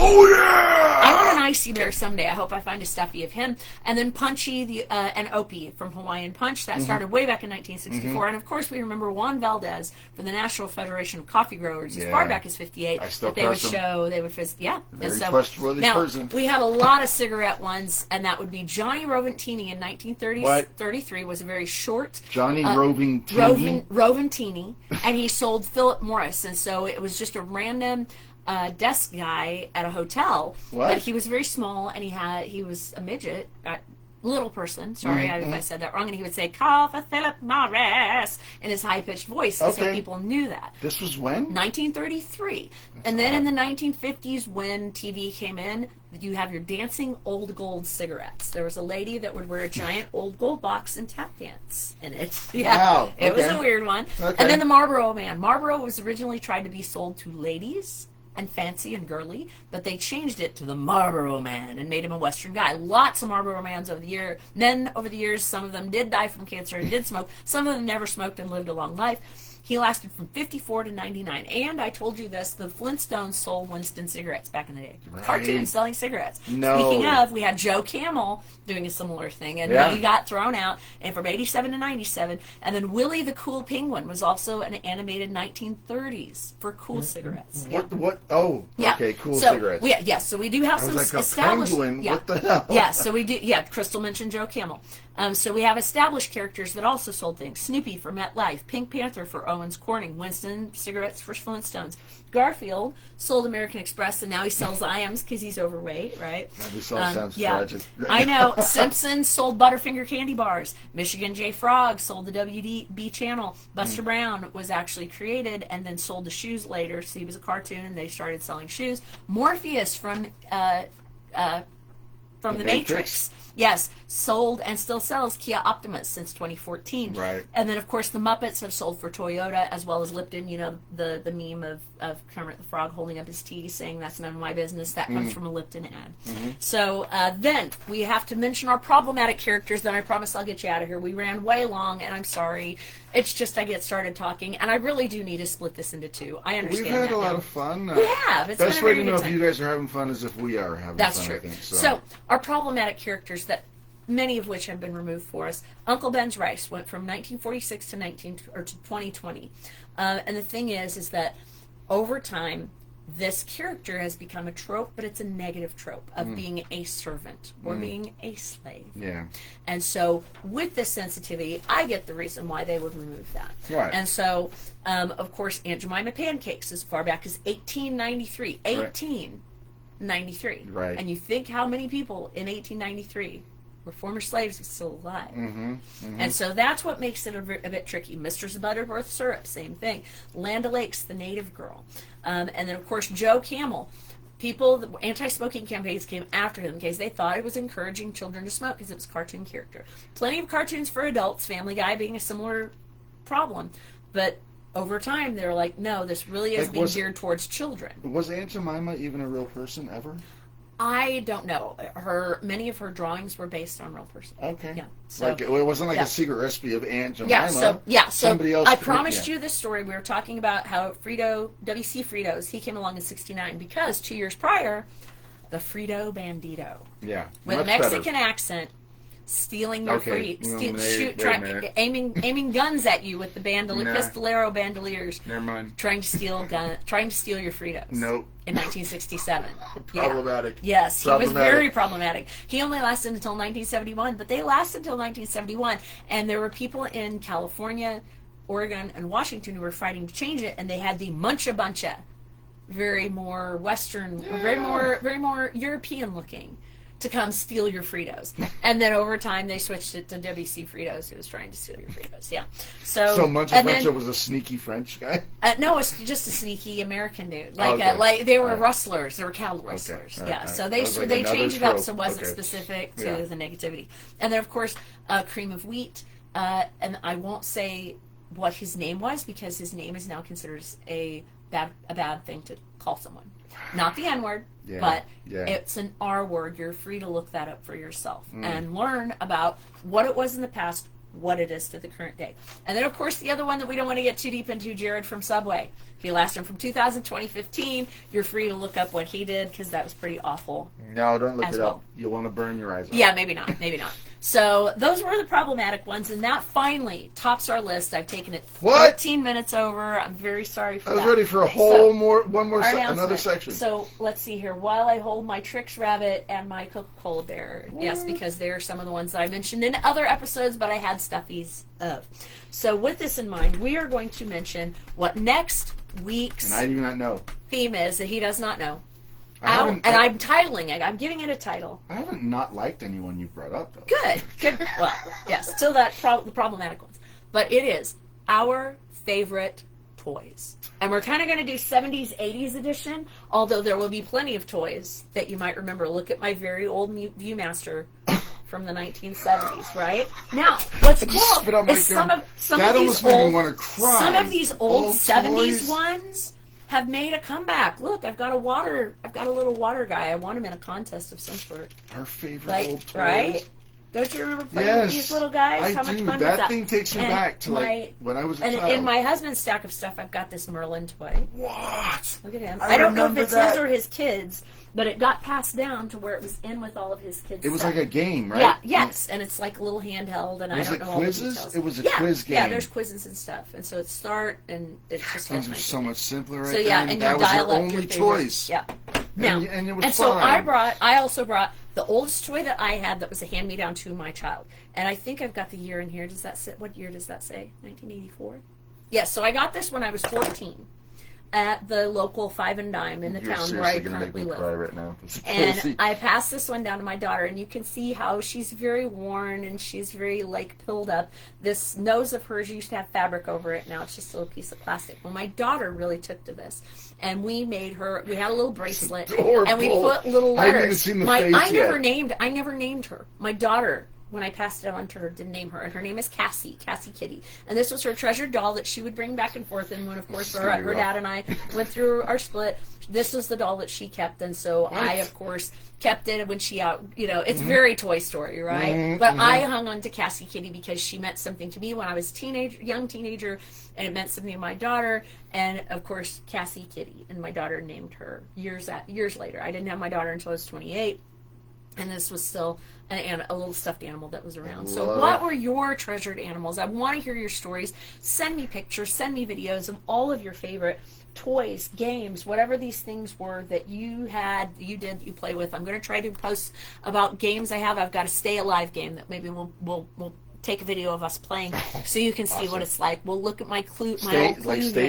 Oh yeah! I want an Icy Bear someday. I hope I find a stuffy of him. And then Punchy and Opie from Hawaiian Punch. That started way back in 1964. And of course, we remember Juan Valdez from the National Federation of Coffee Growers as far back as 58. They would show, they would Very trustworthy person. We have a lot of cigarette ones, and that would be Johnny Roventini in 1933 was a very short Johnny Roventini. Roventini, and he sold Philip Morris, and so it was just a random desk guy at a hotel. But he was very small, and he was a midget, little person. Sorry if I said that wrong. And he would say, "Call for Philip Morris" in his high-pitched voice, so people knew that. This was when? 1933. And then in the 1950s, when TV came in, you have your dancing old gold cigarettes. There was a lady that would wear a giant old gold box and tap dance in it. Wow. It was a weird one. And then the Marlboro Man. Marlboro was originally tried to be sold to ladies and fancy and girly, but they changed it to the Marlboro Man and made him a Western guy. Lots of Marlboro Mans over the year. Men over the years, some of them did die from cancer and did smoke. Some of them never smoked and lived a long life. He lasted from 54 to 99. And I told you this, the Flintstones sold Winston cigarettes back in the day. Cartoons selling cigarettes. Speaking of, we had Joe Camel doing a similar thing, and he got thrown out, and from 87 to 97. And then Willie the Cool Penguin was also an animated 1930s for cool cigarettes. What? Oh, okay, cool cigarettes. So we do have some established... Penguin? What the hell? Yeah, so we do... Yeah, Crystal mentioned Joe Camel. So we have established characters that also sold things. Snoopy for MetLife, Pink Panther for Owens Corning, Winston cigarettes for Flintstones. Garfield sold American Express, and now he sells Iams because he's overweight, right? This all sounds tragic. I know. Simpson sold Butterfinger candy bars. Michigan J. Frog sold the WDB channel. Buster Brown was actually created and then sold the shoes later. So he was a cartoon, and they started selling shoes. Morpheus from The Matrix. Yes, sold and still sells Kia Optimus since 2014. Right. And then, of course, the Muppets have sold for Toyota, as well as Lipton. You know, the meme of Kermit the Frog holding up his tea saying, "That's none of my business." That comes from a Lipton ad. So then we have to mention our problematic characters. Then I promise I'll get you out of here. We ran way long, and I'm sorry. It's just I get started talking, and I really do need to split this into two. I understand. We've had a lot of fun. We have. It's best way to know if you guys are having fun is if we are having fun. That's true. I think, so our problematic characters, that many of which have been removed for us. Uncle Ben's Rice went from 1946 to 2020, and the thing is that over time, this character has become a trope, but it's a negative trope of being a servant or being a slave. Yeah. And so, with this sensitivity, I get the reason why they would remove that. Right. And so, of course, Aunt Jemima Pancakes as far back as 1893. 1893. Right. And you think how many people in 1893 were former slaves still alive. And so that's what makes it a bit tricky. Mistress of Butterworth Syrup, same thing. Land O'Lakes, the native girl. And then, of course, Joe Camel. The anti-smoking campaigns came after him because they thought it was encouraging children to smoke because it was a cartoon character. Plenty of cartoons for adults, Family Guy being a similar problem. But over time, they were like, no, this really is being geared towards children. Was Aunt Jemima even a real person ever? I don't know. Many of her drawings were based on real person. Okay. Yeah. So, it wasn't like a secret recipe of Aunt Jemima. So somebody else. I promised you this story. We were talking about how W.C. Fritos, he came along in '69 because 2 years prior, the Frito Bandito. Yeah. With a Mexican accent, stealing your aiming guns at you with the pistolero bandoliers. Never mind. Trying to steal your Fritos. Nope. In 1967. Problematic. Yeah. Yes, he was very problematic. He only lasted until 1971, but they lasted until 1971, and there were people in California, Oregon, and Washington who were fighting to change it, and they had the Muncha Buncha, very more Western, very more European looking, to come steal your Fritos. And then over time, they switched it to W.C. Fritos, who was trying to steal your Fritos. Yeah. So Muncha Buncha was a sneaky French guy? No, it's just a sneaky American dude. Like they were rustlers. They were cattle rustlers. Okay. Yeah. So they changed it up so it wasn't specific to the negativity. And then, of course, Cream of Wheat. And I won't say what his name was because his name is now considered a bad thing to call someone. Not the N-word, but it's an R word. You're free to look that up for yourself and learn about what it was in the past, what it is to the current day. And then, of course, the other one that we don't want to get too deep into, Jared from Subway. If you last him from 2015, you're free to look up what he did because that was pretty awful. No, don't look it up. You'll want to burn your eyes out. Yeah, maybe not. Maybe not. So those were the problematic ones, and that finally tops our list. I've taken it 13 minutes over. I'm very sorry for that. I was ready for another section. So let's see here. While I hold my Trix Rabbit and my Coca-Cola Bear. Yes, because they're some of the ones that I mentioned in other episodes, but I had stuffies of. So with this in mind, we are going to mention what next week's and I do not know. theme is that he does not know. I'm titling it. I'm giving it a title. I haven't not liked anyone you've brought up, though. Good. Well, yes, still the problematic ones. But it is our favorite toys. And we're kind of going to do 70s, 80s edition, although there will be plenty of toys that you might remember. Look at my very old Viewmaster from the 1970s, right? Now, what's cool is some of these old 70s ones have made a comeback. Look, I've got a little water guy. I won him in a contest of some sort. Our favorite old toys. Right? Don't you remember playing with these little guys? How much fun was that? That thing takes me back to when I was a child. And in my husband's stack of stuff, I've got this Merlin toy. What? Look at him. I don't know if it's his or his kids, but it got passed down to where it was in with all of his kids' It was stuff. like a game, right? Yeah, yes, and it's like a little handheld, and I don't know all the details. It was a quiz game. Yeah, there's quizzes and stuff, and so it's start, and it's just things are so much simpler right so, yeah, and that you was dial your up only your choice. Yeah. Now, and it was and so I also brought the oldest toy that I had that was a hand-me-down to my child. And I think I've got the year in here. Does that say, what year does that say? 1984? Yes, so I got this when I was 14 at the local Five and Dime in the town where I currently live. Cry right now. And I passed this one down to my daughter, and you can see how she's very worn and she's very pilled up. This nose of hers used to have fabric over it. Now it's just a little piece of plastic. Well, my daughter really took to this, and we made her. We had a little bracelet, and we put little letters. I haven't even seen the face yet. I never named her. My daughter, when I passed it on to her, didn't name her, and her name is Cassie Kitty. And this was her treasured doll that she would bring back and forth. And when, of course, her dad and I went through our split, this was the doll that she kept, and so I, of course, kept it when she out. It's very Toy Story, right? But I hung on to Cassie Kitty because she meant something to me when I was young teenager, and it meant something to my daughter. And of course, Cassie Kitty, and my daughter named her years later. I didn't have my daughter until I was 28. And this was still a little stuffed animal that was around. So what were your treasured animals? I want to hear your stories. Send me pictures, send me videos of all of your favorite toys, games, whatever these things were that you play with. I'm going to try to post about games I have. I've got a Stay Alive game that maybe we'll take a video of us playing so you can see what it's like. We'll look at my clue. Stay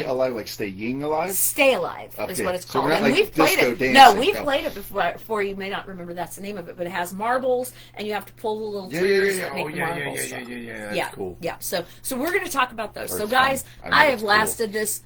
alive, like staying alive? Stay Alive is what it's called. So and we've played it. No, we've played it before. You may not remember that's the name of it, but it has marbles, and you have to pull the little triggers that make the marbles. That's cool. Yeah. So we're going to talk about those. So guys, I have lasted this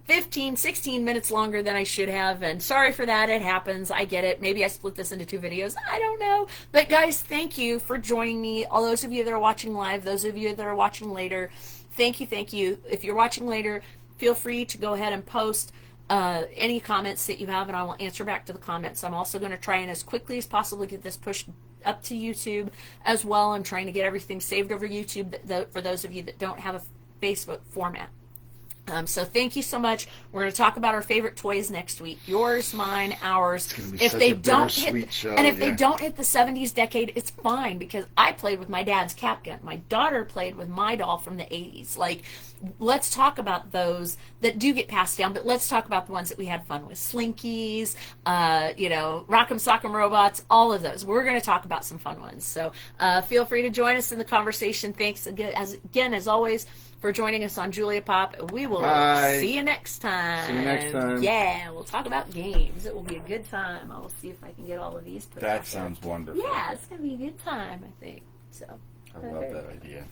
15, 16 minutes longer than I should have, and sorry for that. It happens. I get it. Maybe I split this into 2 videos. I don't know. But guys, thank you for joining me. All those of you that are watching live, those of you that are watching later, thank you. If you're watching later, feel free to go ahead and post any comments that you have, and I will answer back to the comments. I'm also going to try and as quickly as possible get this pushed up to YouTube as well. I'm trying to get everything saved over YouTube for those of you that don't have a Facebook format. So thank you so much. We're going to talk about our favorite toys next week. Yours, mine, ours. If they don't hit the 70s decade, it's fine because I played with my dad's cap gun. My daughter played with my doll from the 80s. Let's talk about those that do get passed down, but let's talk about the ones that we had fun with. Slinkies, Rock'em Sock'em Robots, all of those. We're going to talk about some fun ones. So feel free to join us in the conversation. Thanks again, as always, for joining us on Julia Pop. We will see you next time. See you next time. Yeah, we'll talk about games. It will be a good time. I will see if I can get all of these put That sounds wonderful. Yeah, it's going to be a good time, I think. So I love that idea.